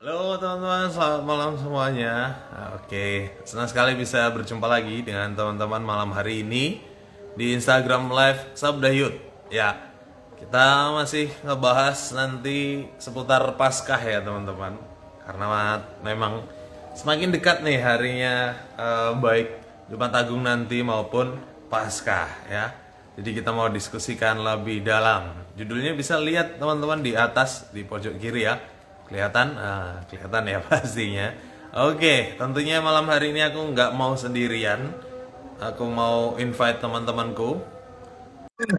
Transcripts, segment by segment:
Halo teman-teman, selamat malam semuanya. Oke, senang sekali bisa berjumpa lagi dengan teman-teman malam hari ini di Instagram Live Sabda Yud. Ya, kita masih ngebahas nanti seputar Paskah ya teman-teman. Karena memang semakin dekat nih harinya, baik Jumat Agung nanti maupun Paskah ya. Jadi kita mau diskusikan lebih dalam. Judulnya bisa lihat teman-teman di atas di pojok kiri ya. Kelihatan? Kelihatan ya pastinya. Oke, tentunya malam hari ini aku nggak mau sendirian. Aku mau invite teman-temanku.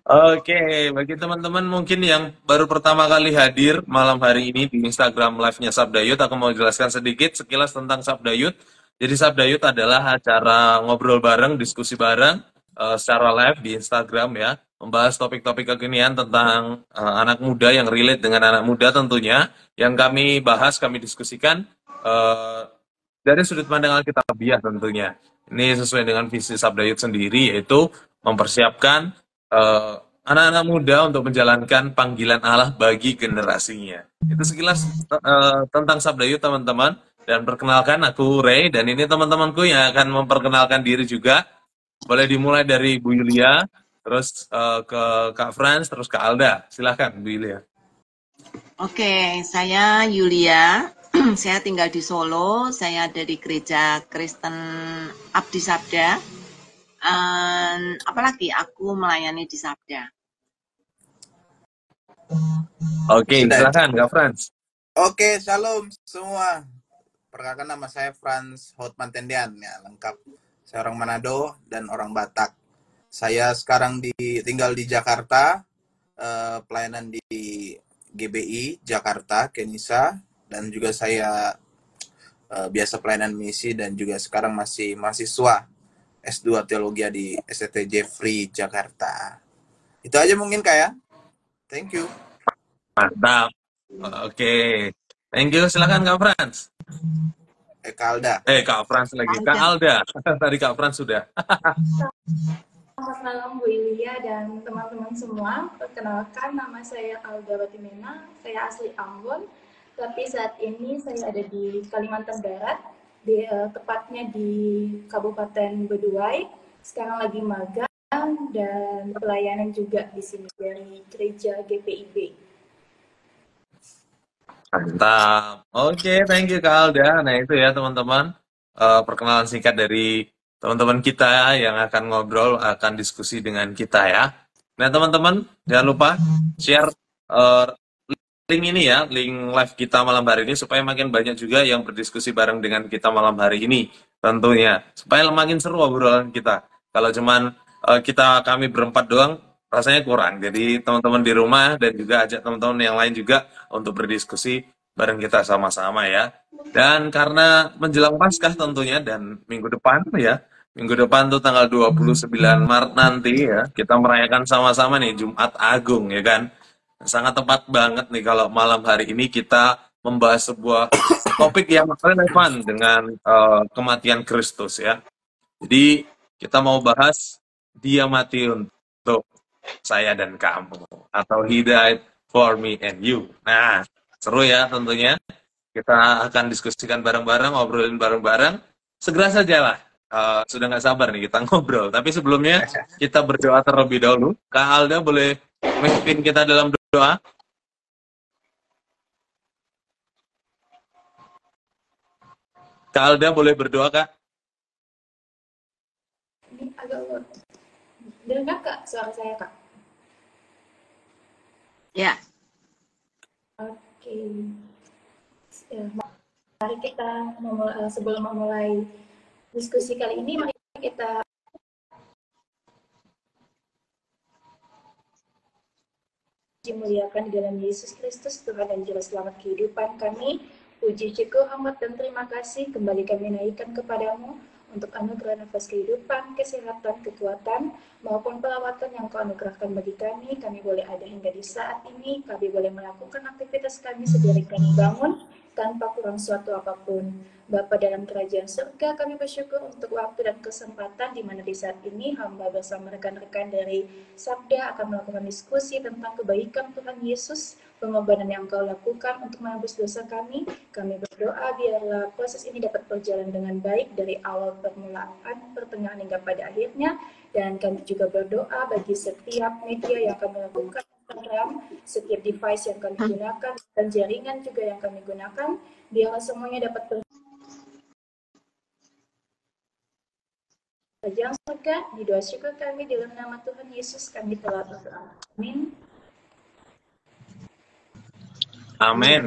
Oke, bagi teman-teman mungkin yang baru pertama kali hadir malam hari ini di Instagram live-nya Sabdayut, aku mau jelaskan sedikit sekilas tentang Sabdayut. Jadi Sabdayut adalah acara ngobrol bareng, diskusi bareng secara live di Instagram ya, membahas topik-topik kekinian tentang anak muda yang relate dengan anak muda tentunya, yang kami bahas, kami diskusikan eh, dari sudut pandang Alkitabiah tentunya. Ini sesuai dengan visi Sabdayut sendiri, yaitu mempersiapkan eh, anak-anak muda untuk menjalankan panggilan Allah bagi generasinya. Itu sekilas tentang Sabdayut teman-teman. Dan perkenalkan aku Ray, dan ini teman-temanku yang akan memperkenalkan diri juga. Boleh dimulai dari Bu Yulia, terus ke Kak Franz, terus ke Alda. Silahkan Bu Yulia. Oke, saya Yulia. Saya tinggal di Solo. Saya dari Gereja Kristen Abdi Sabda. Apalagi aku melayani di Sabda. Oke, Sudah itu. silahkan Kak Franz. Oke, shalom semua. Perkenalkan nama saya Franz Hotman Tendian, ya lengkap. Saya orang Manado dan orang Batak. Saya sekarang tinggal di Jakarta, pelayanan di GBI Jakarta, Kenisa, dan juga saya biasa pelayanan misi dan juga sekarang masih mahasiswa S2 Teologi di STT Jeffrey Jakarta. Itu aja mungkin kayak. Thank you. Mantap. Oke. Thank you. Silakan Kak Franz. Kalda. Kak Franz lagi. Kak Alda. Tadi Kak Franz sudah. Selamat malam Bu Ilia dan teman-teman semua. Perkenalkan nama saya Alda Batimena. Saya asli Ambon, tapi saat ini saya ada di Kalimantan Barat, tepatnya di Kabupaten Beduai. Sekarang lagi magang dan pelayanan juga di sini dari Gereja GPIB. Mantap. Oke, thank you Kak Alda. Nah itu ya teman-teman. Perkenalan singkat dari teman-teman kita yang akan ngobrol, akan diskusi dengan kita ya. Nah teman-teman, jangan lupa share eh, link ini ya, link live kita malam hari ini supaya makin banyak juga yang berdiskusi bareng dengan kita malam hari ini tentunya. Supaya makin seru obrolan kita. Kalau cuman kami berempat doang rasanya kurang. Jadi teman-teman di rumah dan juga ajak teman-teman yang lain juga untuk berdiskusi bareng kita sama-sama ya. Dan karena menjelang Paskah tentunya dan minggu depan ya, minggu depan tuh tanggal 29 Maret nanti ya, kita merayakan sama-sama nih Jumat Agung ya kan. Sangat tepat banget nih kalau malam hari ini kita membahas sebuah topik yang relevan dengan kematian Kristus ya. Jadi kita mau bahas dia mati untuk saya dan kamu atau he died for me and you. Nah, seru ya tentunya. Kita akan diskusikan bareng-bareng, ngobrolin bareng-bareng. Segera saja lah. Sudah nggak sabar nih kita ngobrol. Tapi sebelumnya kita berdoa terlebih dahulu. Kak Alda boleh memimpin kita dalam doa? Kak Alda boleh berdoa, Kak? Ini agak dengar Kak suara saya Kak? Ya. Oke. Mari kita sebelum memulai diskusi kali ini, mari kita dimuliakan di dalam Yesus Kristus, Tuhan dan Juru Selamat kehidupan kami. Puji syukur, hormat dan terima kasih kembali kami naikkan kepadamu untuk anugerah nafas kehidupan, kesehatan, kekuatan, maupun perawatan yang kau anugerahkan bagi kami. Kami boleh ada hingga di saat ini, kami boleh melakukan aktivitas kami sedari kami bangun, tanpa kurang suatu apapun. Bapa dalam kerajaan surga, kami bersyukur untuk waktu dan kesempatan di mana di saat ini hamba bersama rekan-rekan dari Sabda akan melakukan diskusi tentang kebaikan Tuhan Yesus, pengorbanan yang Engkau lakukan untuk menebus dosa kami. Kami berdoa biarlah proses ini dapat berjalan dengan baik dari awal permulaan, pertengahan hingga pada akhirnya. Dan kami juga berdoa bagi setiap media yang kami lakukan, Instagram, setiap device yang kami gunakan, dan jaringan juga yang kami gunakan, biarlah semuanya dapat Kerajaan surga, di doa syukur kami dalam nama Tuhan Yesus kami telah berdoa. Amin. Amin.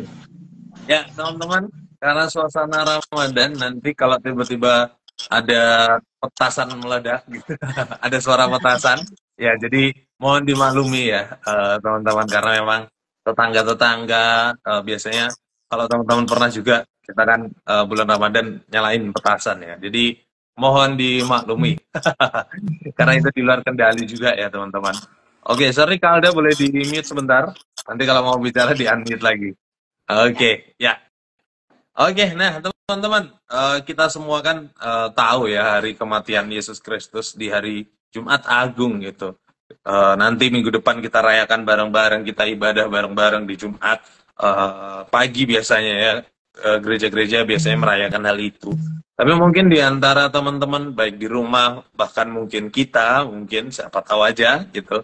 Ya, teman-teman, karena suasana Ramadan nanti kalau tiba-tiba ada petasan meledak gitu, ada suara petasan, ya jadi mohon dimaklumi ya teman-teman, karena memang tetangga-tetangga biasanya kalau teman-teman pernah juga kita kan bulan Ramadan nyalain petasan ya. Jadi mohon dimaklumi karena itu di luar kendali juga ya teman-teman. Oke, sorry Kak Alda, boleh di-mute sebentar. Nanti kalau mau bicara di-unmute lagi. Oke, ya. Oke, nah teman-teman, kita semua kan tahu ya hari kematian Yesus Kristus di hari Jumat Agung gitu. Nanti minggu depan kita rayakan bareng-bareng, kita ibadah bareng-bareng di Jumat pagi biasanya ya. Gereja-gereja biasanya merayakan hal itu. Tapi mungkin di antara teman-teman, baik di rumah, bahkan mungkin kita, mungkin siapa tahu aja gitu,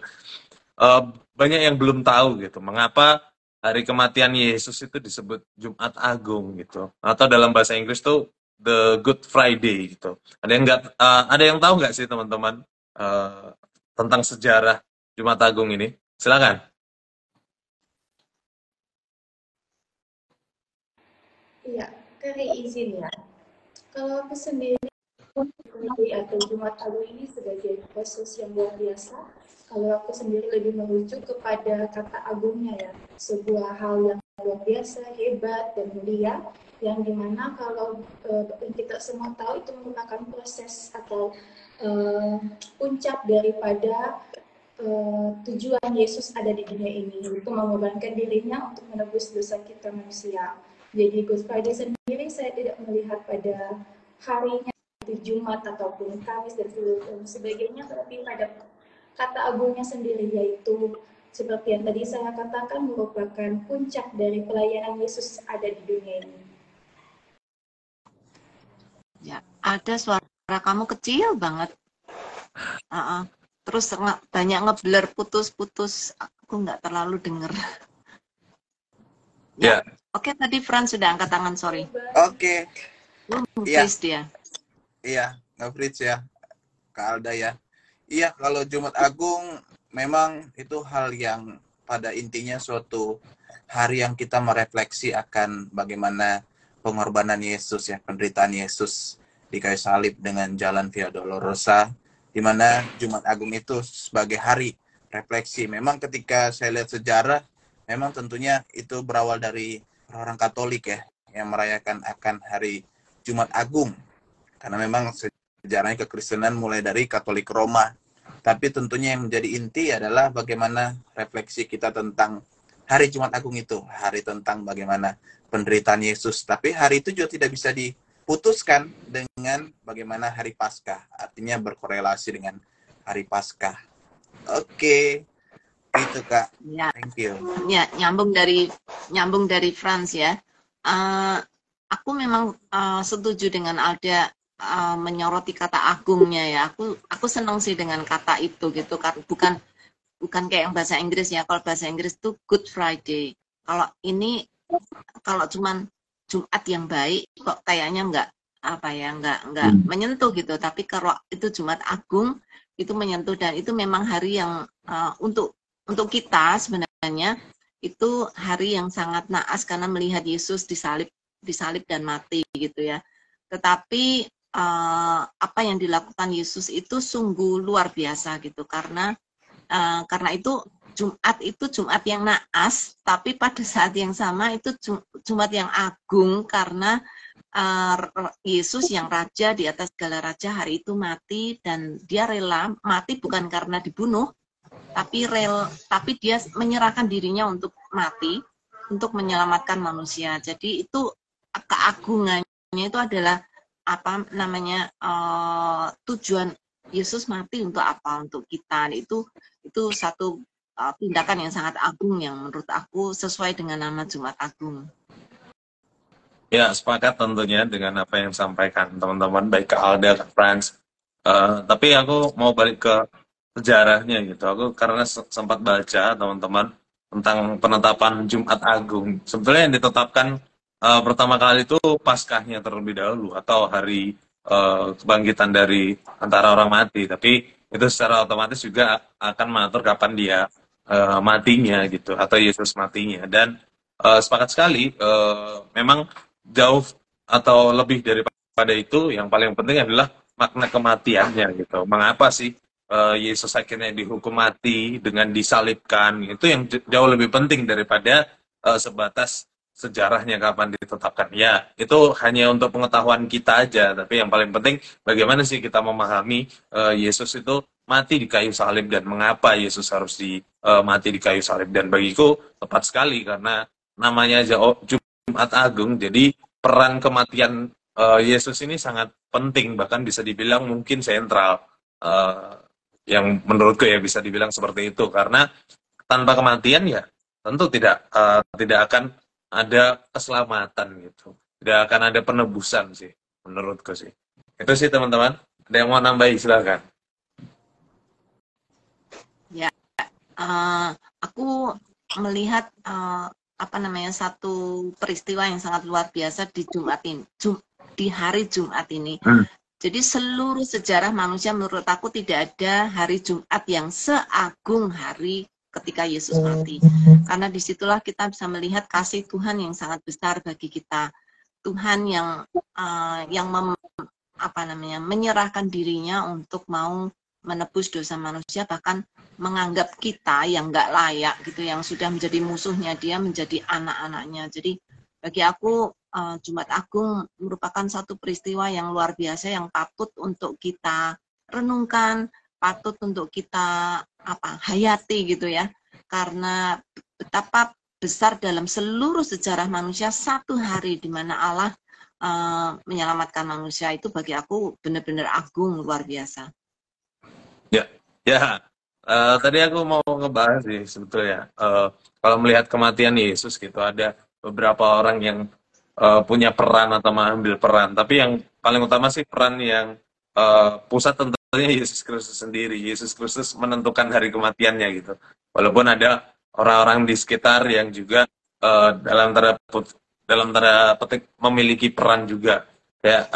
banyak yang belum tahu gitu, mengapa hari kematian Yesus itu disebut Jumat Agung gitu, atau dalam bahasa Inggris tuh the Good Friday gitu. Ada yang tahu nggak sih teman-teman tentang sejarah Jumat Agung ini? Silakan. Iya, Kari izin ya. Kalau aku sendiri atau Jumat Agung ini sebagai proses yang luar biasa, kalau aku sendiri lebih merujuk kepada kata agungnya ya, sebuah hal yang luar biasa, hebat, dan mulia, yang dimana kalau kita semua tahu itu merupakan proses atau puncak daripada tujuan Yesus ada di dunia ini, untuk mengorbankan dirinya untuk menebus dosa kita manusia. Jadi Good Friday sendiri saya tidak melihat pada harinya itu Jumat ataupun Kamis dan sebagainya, tetapi pada kata agungnya sendiri, yaitu seperti yang tadi saya katakan merupakan puncak dari pelayanan Yesus ada di dunia ini. Ya, ada suara kamu kecil banget. Terus banyak ngeblur, putus-putus. Aku nggak terlalu denger. Ya. Oke, tadi Fran sudah angkat tangan, sorry. Oke. Nge-freeze dia. Iya, nge-freeze ya, Kak Alda ya. Iya, kalau Jumat Agung memang itu hal yang pada intinya suatu hari yang kita merefleksi akan bagaimana pengorbanan Yesus ya, penderitaan Yesus di kayu salib dengan jalan Via Dolorosa, di mana Jumat Agung itu sebagai hari refleksi. Memang ketika saya lihat sejarah, memang tentunya itu berawal dari orang Katolik ya, yang merayakan akan hari Jumat Agung. Karena memang sejarahnya kekristenan mulai dari Katolik Roma. Tapi tentunya yang menjadi inti adalah bagaimana refleksi kita tentang hari Jumat Agung itu. Hari tentang bagaimana penderitaan Yesus. Tapi hari itu juga tidak bisa diputuskan dengan bagaimana hari Paskah. Artinya berkorelasi dengan hari Paskah. Oke. Itu Kak. Ya. Thank you. Ya, nyambung dari Frans ya. Aku memang setuju dengan Alda menyoroti kata agungnya ya. Aku senang sih dengan kata itu gitu kan. Bukan kayak yang bahasa Inggris ya. Kalau bahasa Inggris itu Good Friday. Kalau ini kalau cuman Jumat yang baik kok kayaknya nggak menyentuh gitu. Tapi kalau itu Jumat Agung itu menyentuh, dan itu memang hari yang untuk kita sebenarnya itu hari yang sangat naas karena melihat Yesus disalib dan mati gitu ya. Tetapi apa yang dilakukan Yesus itu sungguh luar biasa gitu, karena itu Jumat yang naas, tapi pada saat yang sama itu Jumat yang agung karena Yesus yang raja di atas segala raja hari itu mati, dan dia rela mati bukan karena dibunuh, tapi dia menyerahkan dirinya untuk mati, untuk menyelamatkan manusia. Jadi itu keagungannya itu adalah tujuan Yesus mati untuk apa? Untuk kita. Itu satu tindakan yang sangat agung yang menurut aku sesuai dengan nama Jumat Agung. Ya, sepakat tentunya dengan apa yang disampaikan teman-teman, baik ke Alda, ke Franz. Tapi aku mau balik ke sejarahnya gitu. Aku karena sempat baca teman-teman tentang penetapan Jumat Agung. Sebetulnya yang ditetapkan pertama kali itu Paskahnya terlebih dahulu atau hari kebangkitan dari antara orang mati. Tapi itu secara otomatis juga akan mengatur kapan dia matinya gitu atau Yesus matinya. Dan sepakat sekali, memang jauh atau lebih daripada itu, yang paling penting adalah makna kematiannya gitu. Mengapa sih Yesus akhirnya dihukum mati dengan disalibkan? Itu yang jauh lebih penting daripada sebatas sejarahnya kapan ditetapkan. Ya, itu hanya untuk pengetahuan kita aja. Tapi yang paling penting bagaimana sih kita memahami Yesus itu mati di kayu salib dan mengapa Yesus harus mati di kayu salib. Dan bagiku tepat sekali karena namanya aja Jumat Agung, jadi peran kematian Yesus ini sangat penting, bahkan bisa dibilang mungkin sentral. Yang menurutku ya bisa dibilang seperti itu, karena tanpa kematian ya tentu tidak akan ada keselamatan gitu, tidak akan ada penebusan sih menurutku sih. Itu sih teman-teman. Ada yang mau nambahi silakan. Ya, aku melihat satu peristiwa yang sangat luar biasa di di hari Jumat ini. Jadi seluruh sejarah manusia menurut aku tidak ada hari Jumat yang seagung hari ketika Yesus mati. Karena disitulah kita bisa melihat kasih Tuhan yang sangat besar bagi kita. Tuhan yang menyerahkan dirinya untuk mau menebus dosa manusia, bahkan menganggap kita yang nggak layak gitu, yang sudah menjadi musuhnya dia, menjadi anak-anaknya. Jadi bagi aku Jumat Agung merupakan satu peristiwa yang luar biasa yang patut untuk kita renungkan, patut untuk kita hayati gitu ya. Karena betapa besar dalam seluruh sejarah manusia satu hari di mana Allah menyelamatkan manusia, itu bagi aku benar-benar agung, luar biasa. Ya, tadi aku mau ngebahas sih sebetulnya. Kalau melihat kematian Yesus gitu, ada beberapa orang yang punya peran atau mengambil peran. Tapi yang paling utama sih peran yang pusat tentunya Yesus Kristus sendiri. Yesus Kristus menentukan hari kematiannya gitu. Walaupun ada orang-orang di sekitar yang juga dalam tanda petik memiliki peran juga. Ya,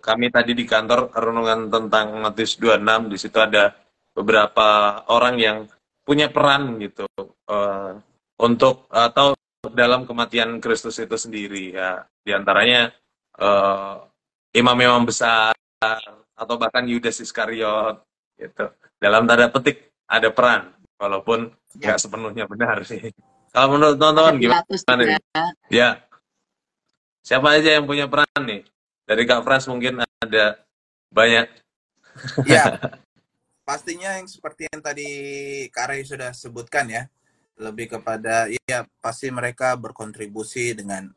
kami tadi di kantor renungan tentang Matius 26, di situ ada beberapa orang yang punya peran gitu untuk atau dalam kematian Kristus itu sendiri ya, diantaranya imam-imam besar atau bahkan Yudas Iskariot gitu. Dalam tanda petik ada peran, walaupun nggak sepenuhnya benar sih. Kalau menurut teman-teman gimana nih? Ya, siapa aja yang punya peran nih? Dari Kak Frans mungkin ada banyak. Ya. Pastinya yang seperti yang tadi Kak Ray sudah sebutkan ya, lebih kepada ya pasti mereka berkontribusi dengan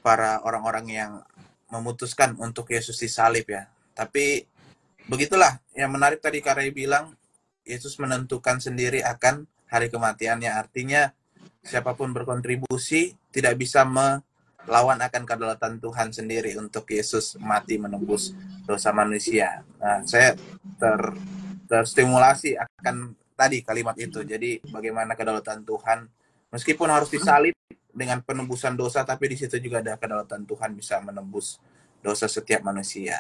para orang-orang yang memutuskan untuk Yesus disalib ya. Tapi begitulah, yang menarik tadi Kak Ray bilang, Yesus menentukan sendiri akan hari kematiannya. Artinya siapapun berkontribusi tidak bisa melawan akan kedaulatan Tuhan sendiri untuk Yesus mati menembus dosa manusia. Nah, saya terstimulasi akan tadi kalimat itu. Jadi bagaimana kedaulatan Tuhan meskipun harus disalib dengan penebusan dosa, tapi di situ juga ada kedaulatan Tuhan bisa menembus dosa setiap manusia.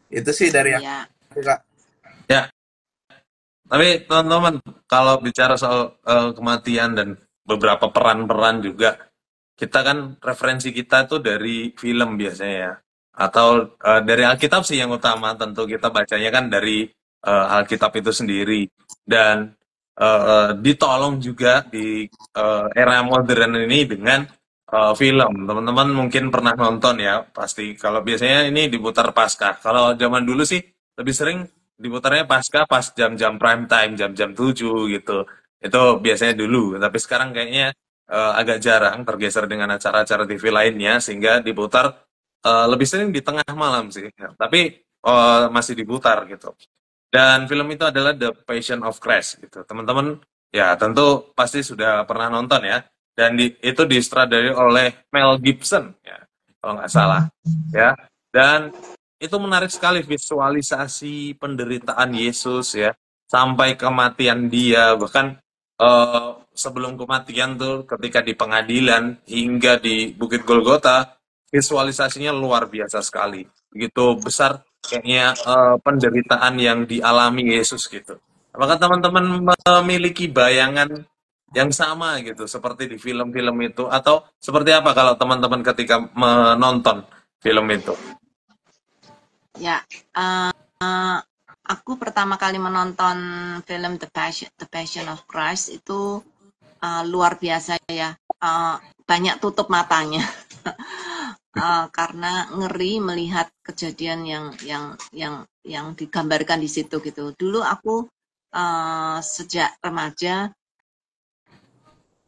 Itu sih dari aku, Kak. Ya. Tapi teman-teman, kalau bicara soal kematian dan beberapa peran-peran juga, kita kan referensi kita tuh dari film biasanya ya, atau dari Alkitab sih yang utama. Tentu kita bacanya kan dari Alkitab itu sendiri, dan ditolong juga di era modern ini dengan film. Teman-teman mungkin pernah nonton ya, pasti. Kalau biasanya ini diputar Paskah. Kalau zaman dulu sih lebih sering diputarnya Paskah pas jam-jam prime time, jam-jam 7 gitu. Itu biasanya dulu, tapi sekarang kayaknya agak jarang, tergeser dengan acara-acara TV lainnya, sehingga diputar lebih sering di tengah malam sih. Tapi masih diputar gitu. Dan film itu adalah The Passion of Christ gitu. Teman-teman Ya, tentu pasti sudah pernah nonton ya. Dan itu disutradarai oleh Mel Gibson, ya, kalau nggak salah. Ya, dan itu menarik sekali visualisasi penderitaan Yesus ya, sampai kematian dia, bahkan sebelum kematian tuh ketika di pengadilan hingga di Bukit Golgota, visualisasinya luar biasa sekali. Begitu besar kayaknya penderitaan yang dialami Yesus gitu. Apakah teman-teman memiliki bayangan yang sama gitu seperti di film-film itu atau seperti apa kalau teman-teman ketika menonton film itu? Ya, aku pertama kali menonton film The Passion of Christ itu luar biasa ya. Banyak tutup matanya. Karena ngeri melihat kejadian yang digambarkan di situ gitu. Dulu aku sejak remaja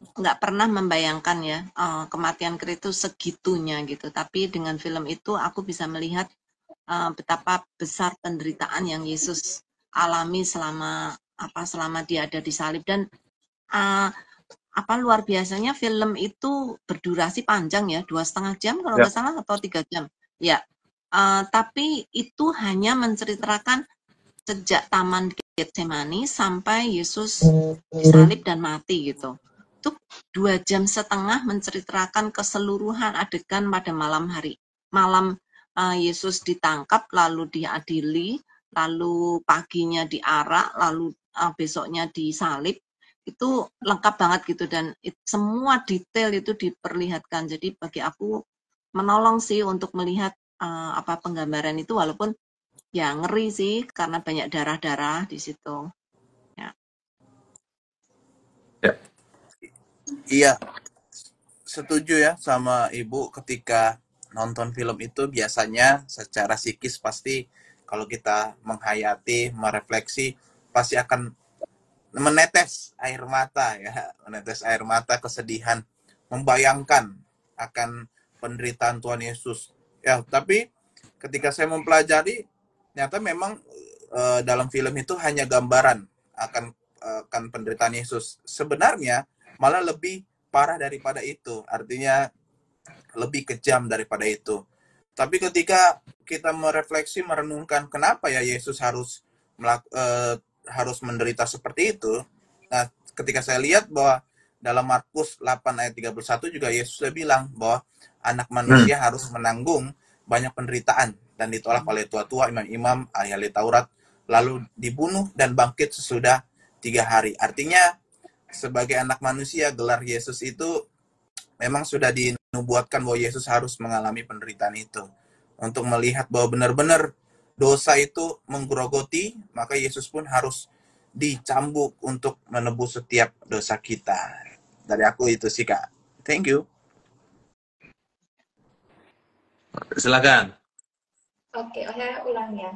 nggak pernah membayangkan ya kematian Kristus segitunya gitu. Tapi dengan film itu aku bisa melihat betapa besar penderitaan yang Yesus alami selama dia ada di salib, dan luar biasanya film itu berdurasi panjang ya, 2,5 jam kalau Ya, nggak salah, atau 3 jam ya. Tapi itu hanya menceritakan sejak Taman Getsemani sampai Yesus disalib dan mati gitu. Itu 2,5 jam menceritakan keseluruhan adegan pada malam Yesus ditangkap, lalu diadili, lalu paginya diarak, lalu besoknya disalib. Itu lengkap banget gitu, dan semua detail itu diperlihatkan. Jadi bagi aku menolong sih untuk melihat penggambaran itu, walaupun ya ngeri sih karena banyak darah-darah di situ. Ya. ya, Iya, setuju ya sama Ibu, ketika nonton film itu biasanya secara psikis pasti kalau kita menghayati, merefleksi, pasti akan menetes air mata ya, menetes air mata kesedihan, membayangkan akan penderitaan Tuhan Yesus. Ya, tapi ketika saya mempelajari, ternyata memang dalam film itu hanya gambaran akan penderitaan Yesus. Sebenarnya malah lebih parah daripada itu, artinya lebih kejam daripada itu. Tapi ketika kita merefleksi, merenungkan kenapa ya Yesus harus menderita seperti itu. Nah, ketika saya lihat bahwa dalam Markus 8 ayat 31 juga Yesus sudah bilang bahwa anak manusia harus menanggung banyak penderitaan dan ditolak oleh tua-tua, imam-imam, ahli Taurat, lalu dibunuh dan bangkit sesudah 3 hari. Artinya sebagai anak manusia, gelar Yesus itu memang sudah dinubuatkan bahwa Yesus harus mengalami penderitaan itu. Untuk melihat bahwa benar-benar dosa itu menggerogoti, maka Yesus pun harus dicambuk untuk menebus setiap dosa kita. Dari aku itu sih, Kak. Thank you. silakan. Oke, saya ulang ya.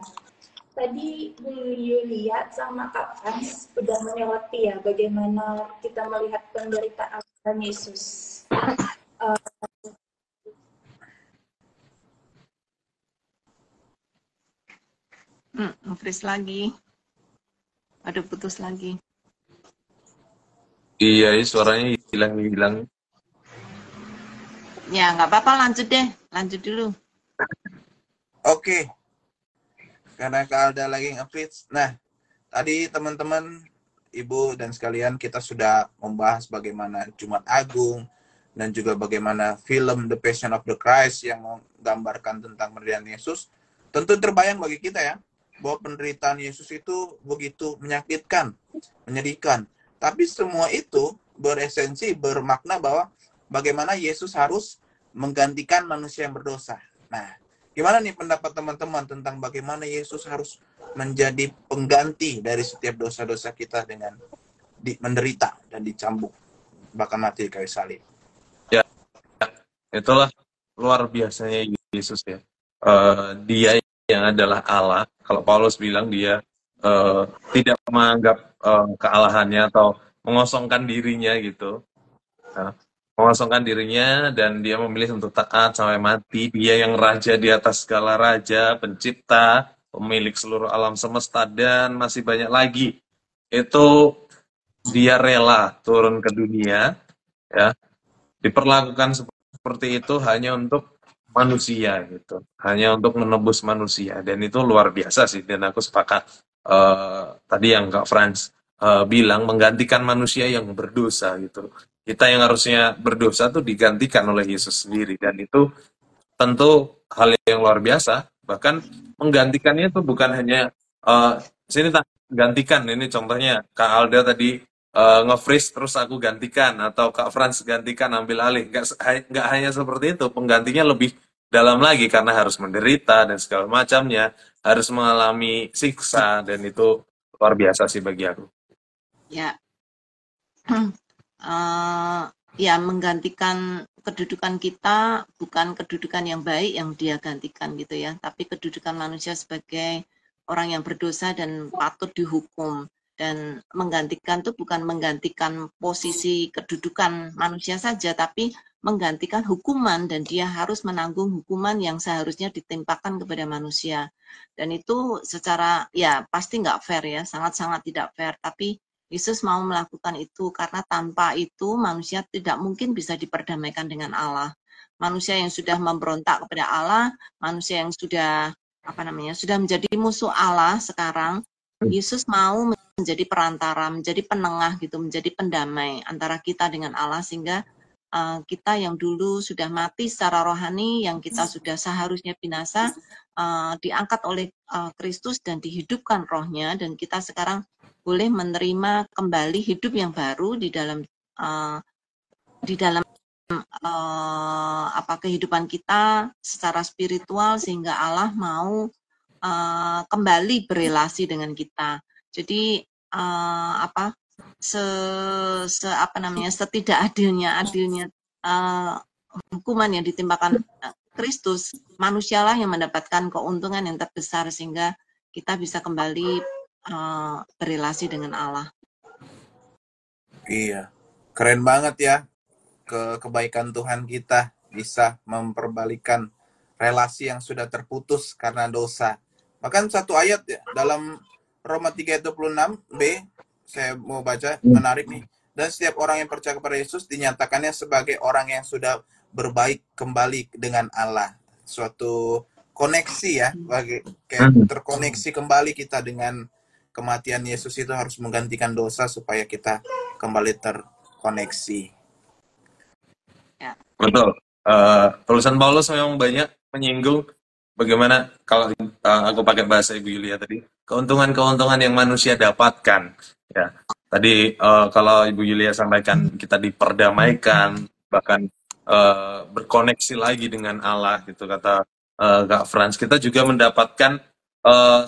Tadi Bu Yulia sama Kak Frans sudah menyoroti ya bagaimana kita melihat penderitaan Yesus. Freeze lagi. Aduh, putus lagi. Iya, suaranya hilang-hilang. Ya, nggak apa-apa, lanjut deh. Lanjut dulu. Oke. Karena Kak Alda lagi nge-feeds. Nah, tadi teman-teman, Ibu dan sekalian, kita sudah membahas bagaimana Jumat Agung dan juga bagaimana film The Passion of the Christ yang menggambarkan tentang penderitaan Yesus. Tentu terbayang bagi kita ya, bahwa penderitaan Yesus itu begitu menyakitkan, menyedihkan. Tapi semua itu beresensi, bermakna bahwa bagaimana Yesus harus menggantikan manusia yang berdosa. Nah, gimana nih pendapat teman-teman tentang bagaimana Yesus harus menjadi pengganti dari setiap dosa-dosa kita dengan menderita dan dicambuk, bahkan mati di kayu salib? Ya, itulah luar biasanya Yesus ya. Dia yang adalah Allah. Kalau Paulus bilang dia tidak menganggap kealahannya atau mengosongkan dirinya gitu. Nah, mengosongkan dirinya dan dia memilih untuk taat sampai mati. Dia yang raja di atas segala raja, pencipta, pemilik seluruh alam semesta, dan masih banyak lagi. Itu dia rela turun ke dunia, ya, diperlakukan seperti itu hanya untuk manusia gitu, hanya untuk menebus manusia, dan itu luar biasa sih. Dan aku sepakat tadi yang Kak Franz bilang, menggantikan manusia yang berdosa gitu. Kita yang harusnya berdosa tuh digantikan oleh Yesus sendiri, dan itu tentu hal yang luar biasa. Bahkan menggantikannya itu bukan hanya sini tak gantikan, ini contohnya Kak Alda tadi nge-freeze terus aku gantikan, atau Kak Franz gantikan ambil alih, nggak hanya seperti itu. Penggantinya lebih dalam lagi, karena harus menderita dan segala macamnya, harus mengalami siksa, dan itu luar biasa sih bagi aku. Ya, ya, menggantikan kedudukan kita, bukan kedudukan yang baik yang dia gantikan gitu ya, tapi kedudukan manusia sebagai orang yang berdosa dan patut dihukum. Dan menggantikan itu bukan menggantikan posisi kedudukan manusia saja, tapi menggantikan hukuman, dan dia harus menanggung hukuman yang seharusnya ditimpakan kepada manusia. Dan itu secara, ya pasti nggak fair ya, sangat-sangat tidak fair, tapi Yesus mau melakukan itu karena tanpa itu manusia tidak mungkin bisa diperdamaikan dengan Allah. Manusia yang sudah memberontak kepada Allah, manusia yang sudah sudah menjadi musuh Allah sekarang, Yesus mau menjadi perantara, menjadi penengah gitu, menjadi pendamai antara kita dengan Allah, sehingga kita yang dulu sudah mati secara rohani, yang kita sudah seharusnya binasa, diangkat oleh Kristus dan dihidupkan rohnya, dan kita sekarang boleh menerima kembali hidup yang baru di dalam kehidupan kita secara spiritual, sehingga Allah mau kembali berelasi dengan kita. Jadi setidakadilnya hukuman yang ditimpakan Kristus, manusialah yang mendapatkan keuntungan yang terbesar, sehingga kita bisa kembali berelasi dengan Allah. Iya, keren banget ya. Kebaikan Tuhan kita bisa memperbalikan relasi yang sudah terputus karena dosa. Bahkan satu ayat ya, dalam Roma 3:26b, saya mau baca, menarik nih. Dan setiap orang yang percaya kepada Yesus dinyatakannya sebagai orang yang sudah berbaik kembali dengan Allah. Suatu koneksi ya, kayak terkoneksi kembali kita dengan kematian Yesus. Itu harus menggantikan dosa supaya kita kembali terkoneksi. Ya. Betul. Tulisan Paulus memang banyak menyinggung bagaimana, kalau aku pakai bahasa Ibu Yulia tadi, keuntungan-keuntungan yang manusia dapatkan. Ya, tadi kalau Ibu Yulia sampaikan kita diperdamaikan, bahkan berkoneksi lagi dengan Allah, gitu kata Kak Franz. Kita juga mendapatkan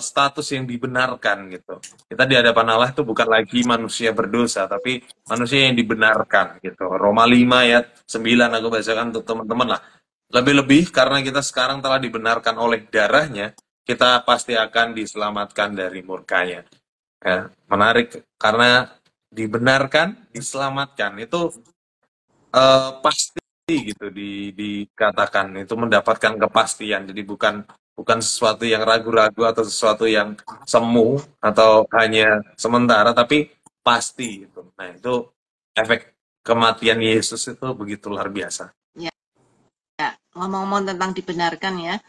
status yang dibenarkan gitu. Kita di hadapan Allah itu bukan lagi manusia berdosa, tapi manusia yang dibenarkan gitu. Roma 5 ayat 9 aku bacakan untuk teman-teman lah. Lebih-lebih karena kita sekarang telah dibenarkan oleh darahnya, kita pasti akan diselamatkan dari murkanya. Ya, menarik, karena dibenarkan, diselamatkan itu pasti gitu dikatakan, itu mendapatkan kepastian. Jadi bukan sesuatu yang ragu-ragu atau sesuatu yang semu atau hanya sementara, tapi pasti gitu. Nah, itu efek kematian Yesus itu begitu luar biasa. Ya, ngomong-ngomong tentang dibenarkan ya,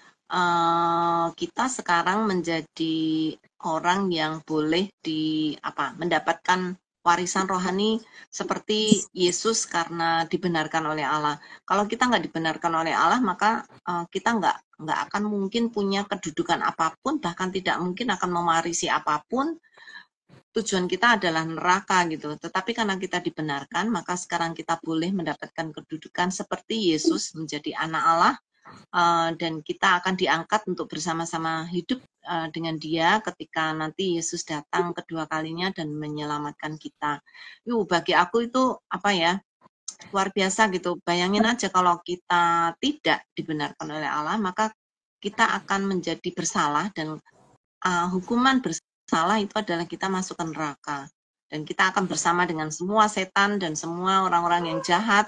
kita sekarang menjadi orang yang boleh mendapatkan warisan rohani seperti Yesus karena dibenarkan oleh Allah. Kalau kita nggak dibenarkan oleh Allah, maka kita nggak akan mungkin punya kedudukan apapun, bahkan tidak mungkin akan mewarisi apapun. Tujuan kita adalah neraka gitu. Tetapi karena kita dibenarkan, maka sekarang kita boleh mendapatkan kedudukan seperti Yesus menjadi anak Allah, dan kita akan diangkat untuk bersama-sama hidup dengan Dia ketika nanti Yesus datang kedua kalinya dan menyelamatkan kita. Bagi aku itu luar biasa gitu. Bayangin aja kalau kita tidak dibenarkan oleh Allah, maka kita akan menjadi bersalah, dan hukuman bersalah itu adalah kita masuk ke neraka. Dan kita akan bersama dengan semua setan dan semua orang-orang yang jahat,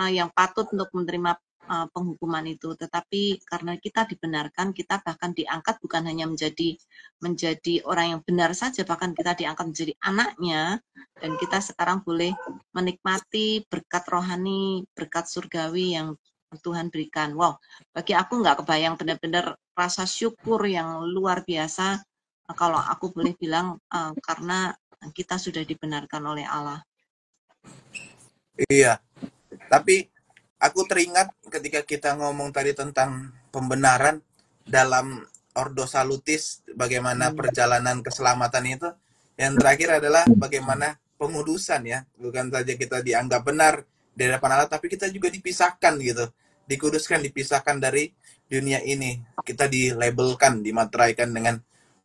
yang patut untuk menerima penghukuman itu, tetapi karena kita dibenarkan, kita bahkan diangkat bukan hanya menjadi orang yang benar saja, bahkan kita diangkat menjadi anaknya, dan kita sekarang boleh menikmati berkat rohani, berkat surgawi yang Tuhan berikan. Wow, bagi aku nggak kebayang, benar-benar rasa syukur yang luar biasa kalau aku boleh bilang, karena kita sudah dibenarkan oleh Allah. Iya, tapi aku teringat ketika kita ngomong tadi tentang pembenaran dalam Ordo Salutis, bagaimana perjalanan keselamatan itu, yang terakhir adalah bagaimana pengudusan ya, bukan saja kita dianggap benar di hadapan Allah, tapi kita juga dipisahkan gitu, dikuduskan, dipisahkan dari dunia ini, kita dilabelkan, dimateraikan dengan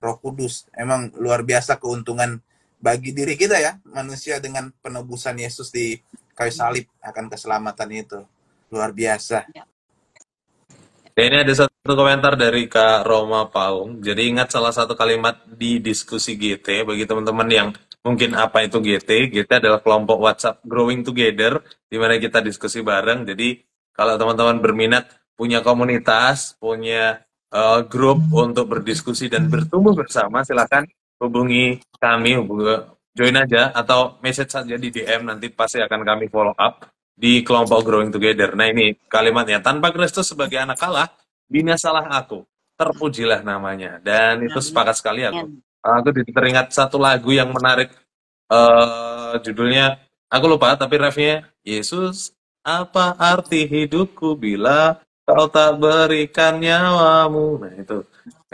Roh Kudus. Emang luar biasa keuntungan bagi diri kita ya, manusia dengan penebusan Yesus di kayu salib akan keselamatan itu. Luar biasa. Ya, ini ada satu komentar dari Kak Roma Paung. Jadi ingat salah satu kalimat di diskusi GT bagi teman-teman yang mungkin apa itu GT. GT adalah kelompok WhatsApp Growing Together di mana kita diskusi bareng. Jadi kalau teman-teman berminat punya komunitas, punya grup untuk berdiskusi dan bertumbuh bersama, silakan hubungi kami, join aja atau message saja di DM, nanti pasti akan kami follow up di kelompok Growing Together. Nah ini kalimatnya, tanpa Kristus sebagai anak Allah, binasalah aku, terpujilah namanya. Dan itu sepakat sekali aku. Aku teringat satu lagu yang menarik, judulnya, aku lupa, tapi refnya, Yesus, apa arti hidupku bila kau tak berikan nyawamu. Nah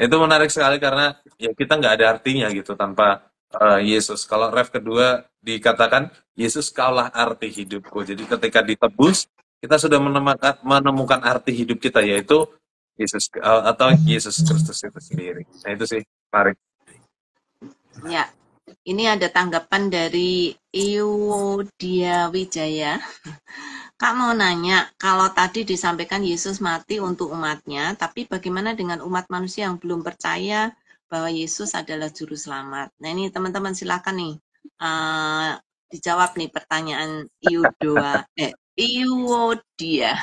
itu menarik sekali karena ya kita nggak ada artinya gitu tanpa Yesus. Kalau ref kedua dikatakan Yesus kaulah arti hidupku. Jadi ketika ditebus kita sudah menemukan arti hidup kita, yaitu Yesus atau Yesus Kristus itu sendiri. Nah itu sih menarik. Ya, ini ada tanggapan dari Iwodia Wijaya. Kak mau nanya, kalau tadi disampaikan Yesus mati untuk umatnya, tapi bagaimana dengan umat manusia yang belum percaya bahwa Yesus adalah juru selamat? Nah ini teman-teman silakan nih, dijawab nih pertanyaan Iwodia.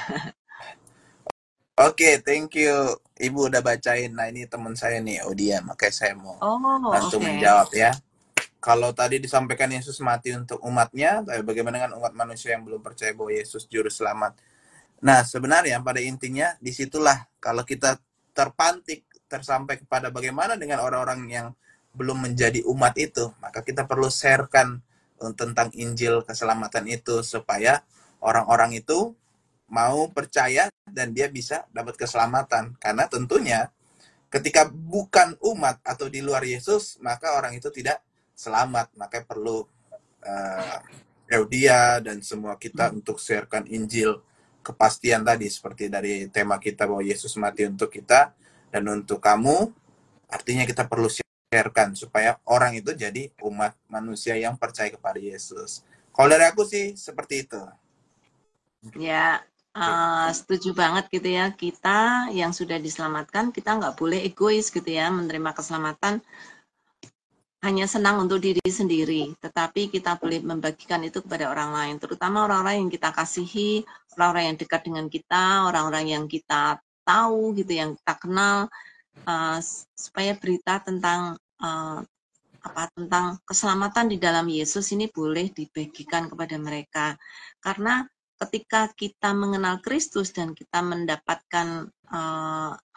Oke, thank you. Ibu udah bacain. Nah ini teman saya nih, Odia, makanya saya mau bantu menjawab ya. Kalau tadi disampaikan Yesus mati untuk umatnya, tapi bagaimana dengan umat manusia yang belum percaya bahwa Yesus juru selamat? Nah, sebenarnya pada intinya disitulah kalau kita terpantik, tersampai kepada bagaimana dengan orang-orang yang belum menjadi umat itu, maka kita perlu sharekan tentang Injil keselamatan itu supaya orang-orang itu mau percaya dan dia bisa dapat keselamatan. Karena tentunya ketika bukan umat atau di luar Yesus, maka orang itu tidak selamat. Makanya perlu Eudia dan semua kita untuk sharekan Injil kepastian tadi, seperti dari tema kita bahwa Yesus mati untuk kita dan untuk kamu. Artinya kita perlu sharekan supaya orang itu jadi umat manusia yang percaya kepada Yesus. Kalau dari aku sih seperti itu. Ya, setuju banget gitu ya. Kita yang sudah diselamatkan, kita nggak boleh egois gitu ya, menerima keselamatan hanya senang untuk diri sendiri, tetapi kita boleh membagikan itu kepada orang lain, terutama orang-orang yang kita kasihi, orang-orang yang dekat dengan kita, orang-orang yang kita tahu gitu, yang kita kenal, supaya berita tentang tentang keselamatan di dalam Yesus ini boleh dibagikan kepada mereka. Karena ketika kita mengenal Kristus dan kita mendapatkan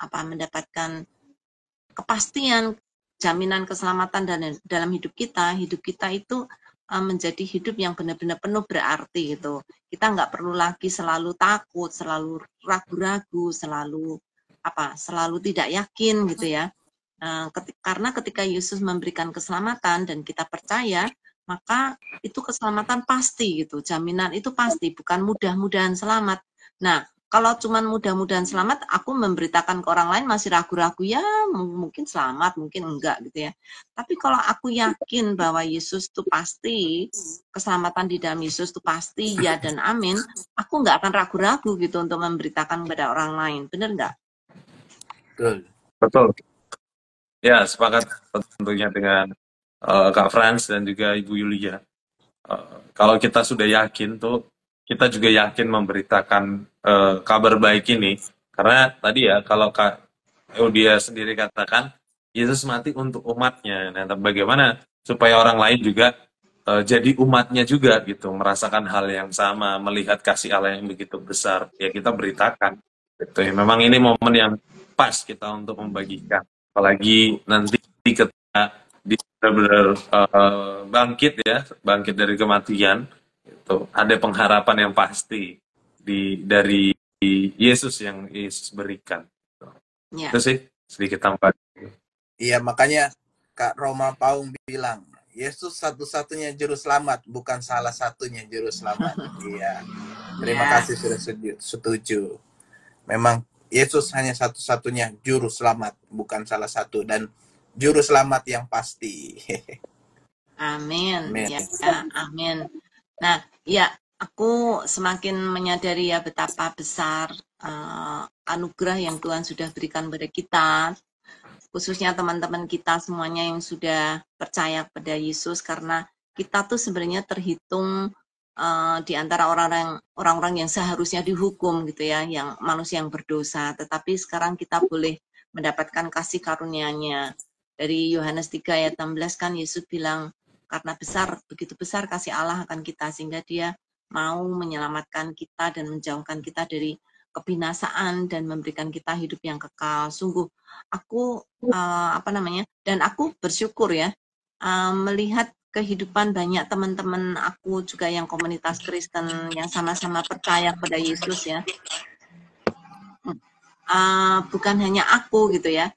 mendapatkan kepastian, jaminan keselamatan dalam hidup kita itu menjadi hidup yang benar-benar penuh berarti gitu. Kita nggak perlu lagi selalu takut, selalu ragu-ragu, selalu tidak yakin gitu ya. Karena ketika Yesus memberikan keselamatan dan kita percaya, maka itu keselamatan pasti gitu. Jaminan itu pasti, bukan mudah-mudahan selamat. Nah, kalau cuma mudah-mudahan selamat, aku memberitakan ke orang lain masih ragu-ragu, ya mungkin selamat, mungkin enggak gitu ya. Tapi kalau aku yakin bahwa Yesus itu pasti, keselamatan di dalam Yesus itu pasti, ya dan amin, aku nggak akan ragu-ragu gitu untuk memberitakan kepada orang lain. Bener nggak? Betul. Ya, sepakat tentunya dengan Kak Frans dan juga Ibu Yulia. Kalau kita sudah yakin tuh, kita juga yakin memberitakan kabar baik ini. Karena tadi ya, kalau Kak Eudia sendiri katakan, Yesus mati untuk umatnya. Nah, bagaimana supaya orang lain juga jadi umatnya juga gitu, merasakan hal yang sama, melihat kasih Allah yang begitu besar, ya kita beritakan. Gitu ya. Memang ini momen yang pas kita untuk membagikan. Apalagi nanti ketika dia benar-benar bangkit ya, bangkit dari kematian, itu ada pengharapan yang pasti dari Yesus yang Yesus berikan. Ya. Itu sih sedikit tambah. Iya, makanya Kak Roma Paung bilang, Yesus satu-satunya juru selamat, bukan salah satunya juru selamat. Iya. Terima kasih sudah setuju. Memang Yesus hanya satu-satunya juru selamat, bukan salah satu, dan juru selamat yang pasti. Amin. Ya, amin. Nah, ya, aku semakin menyadari ya betapa besar anugerah yang Tuhan sudah berikan pada kita, khususnya teman-teman kita semuanya yang sudah percaya pada Yesus, karena kita tuh sebenarnya terhitung di antara orang-orang yang seharusnya dihukum gitu ya, yang manusia yang berdosa, tetapi sekarang kita boleh mendapatkan kasih karunia-Nya. Dari Yohanes 3 ayat 16 kan Yesus bilang, karena begitu besar kasih Allah akan kita, sehingga Dia mau menyelamatkan kita dan menjauhkan kita dari kebinasaan dan memberikan kita hidup yang kekal. Sungguh aku dan aku bersyukur ya melihat kehidupan banyak teman-teman aku juga yang komunitas Kristen yang sama-sama percaya kepada Yesus ya. Bukan hanya aku gitu ya,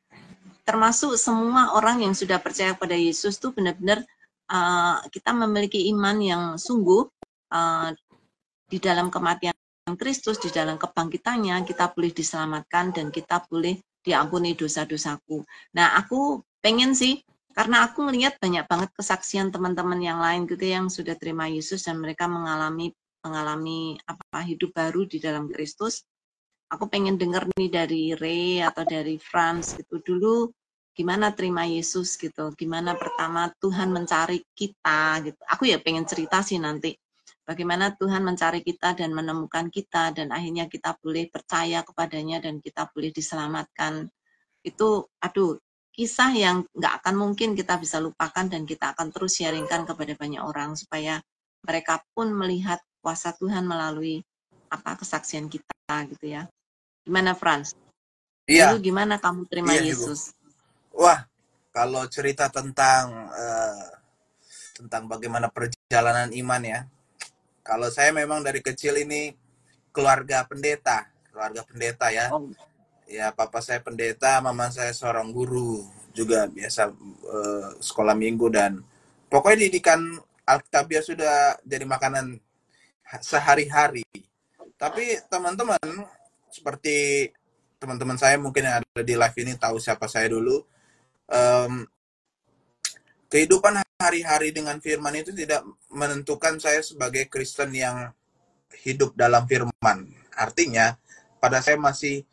termasuk semua orang yang sudah percaya kepada Yesus tuh benar-benar kita memiliki iman yang sungguh di dalam kematian Kristus, di dalam kebangkitannya kita boleh diselamatkan dan kita boleh diampuni dosa-dosaku. Nah, aku pengen sih, karena aku melihat banyak banget kesaksian teman-teman yang lain gitu yang sudah terima Yesus dan mereka mengalami hidup baru di dalam Kristus. Aku pengen denger nih dari Ray atau dari Franz gitu, dulu gimana terima Yesus gitu, gimana pertama Tuhan mencari kita gitu. Aku ya pengen cerita sih nanti bagaimana Tuhan mencari kita dan menemukan kita dan akhirnya kita boleh percaya kepadanya dan kita boleh diselamatkan. Itu kisah yang nggak akan mungkin kita bisa lupakan dan kita akan terus sharingkan kepada banyak orang supaya mereka pun melihat kuasa Tuhan melalui kesaksian kita gitu ya. Gimana Franz? Iya. Dulu gimana kamu terima Yesus? Ibu. Wah, kalau cerita tentang bagaimana perjalanan iman ya. Kalau saya memang dari kecil ini keluarga pendeta ya. Oh. Ya, papa saya pendeta, mama saya seorang guru, juga biasa sekolah minggu, dan pokoknya didikan Alkitabiah sudah jadi makanan sehari-hari. Tapi teman-teman, seperti teman-teman saya mungkin yang ada di live ini tahu siapa saya dulu, kehidupan hari-hari dengan firman itu tidak menentukan saya sebagai Kristen yang hidup dalam firman. Artinya, pada saya masih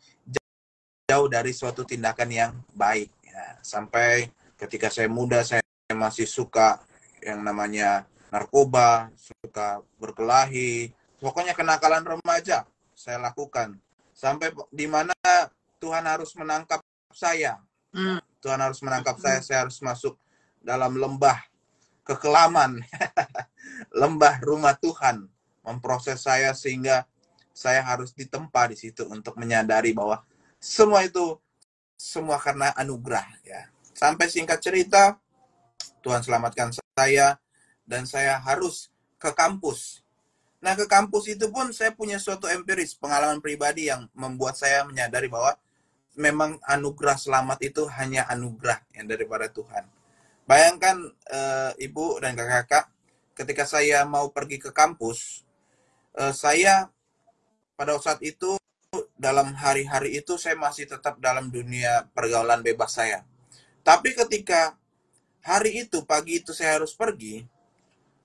jauh dari suatu tindakan yang baik. Ya, sampai ketika saya muda, saya masih suka yang namanya narkoba, suka berkelahi, pokoknya kenakalan remaja saya lakukan. Sampai di mana Tuhan harus menangkap saya. Tuhan harus menangkap saya harus masuk dalam lembah kekelaman, lembah rumah Tuhan, memproses saya sehingga saya harus ditempa di situ untuk menyadari bahwa semua karena anugerah ya. Sampai singkat cerita, Tuhan selamatkan saya dan saya harus ke kampus. Nah, ke kampus itu pun saya punya suatu empiris, pengalaman pribadi yang membuat saya menyadari bahwa memang anugerah selamat itu hanya anugerah yang daripada Tuhan. Bayangkan ibu dan kakak, ketika saya mau pergi ke kampus, saya pada saat itu dalam hari-hari itu saya masih tetap dalam dunia pergaulan bebas saya. Tapi ketika hari itu, pagi itu saya harus pergi,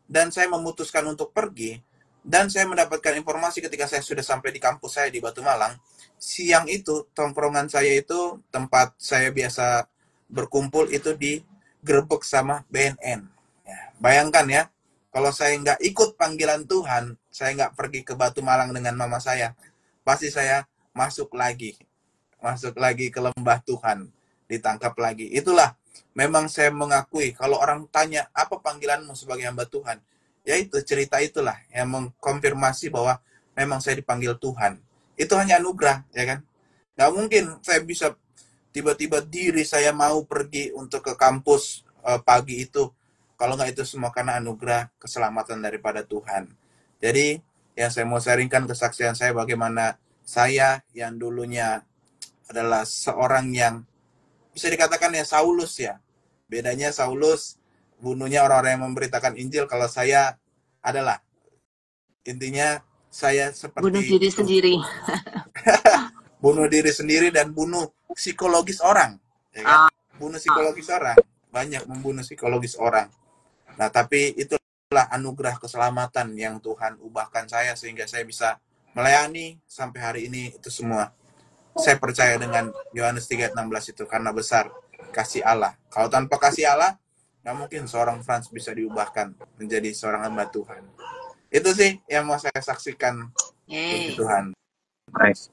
dan saya memutuskan untuk pergi, dan saya mendapatkan informasi ketika saya sudah sampai di kampus saya di Batu Malang, siang itu tongkrongan saya itu, tempat saya biasa berkumpul itu digerebek sama BNN. Ya, bayangkan ya, kalau saya nggak ikut panggilan Tuhan, saya nggak pergi ke Batu Malang dengan mama saya pasti saya masuk lagi ke lembah Tuhan, ditangkap lagi. Itulah memang saya mengakui kalau orang tanya apa panggilanmu sebagai hamba Tuhan, ya itu cerita itulah yang mengkonfirmasi bahwa memang saya dipanggil Tuhan. Itu hanya anugerah, ya kan? Nggak mungkin saya bisa tiba-tiba diri saya mau pergi untuk ke kampus pagi itu, kalau nggak itu semua karena anugerah keselamatan daripada Tuhan. Jadi yang saya mau sharingkan kesaksian saya bagaimana saya yang dulunya adalah seorang yang bisa dikatakan ya Saulus ya. Bedanya Saulus bunuhnya orang-orang yang memberitakan Injil, kalau saya adalah intinya saya Bunuh seperti diri itu. sendiri. Bunuh diri sendiri dan bunuh psikologis orang, ya kan? Bunuh psikologis orang, banyak membunuh psikologis orang. Nah, tapi itulah anugerah keselamatan yang Tuhan ubahkan saya sehingga saya bisa melayani sampai hari ini. Itu semua saya percaya dengan Yohanes 3:16 itu, karena besar kasih Allah. Kalau tanpa kasih Allah, nggak mungkin seorang Frans bisa diubahkan menjadi seorang hamba Tuhan. Itu sih yang mau saya saksikan. Puji Tuhan. Nice.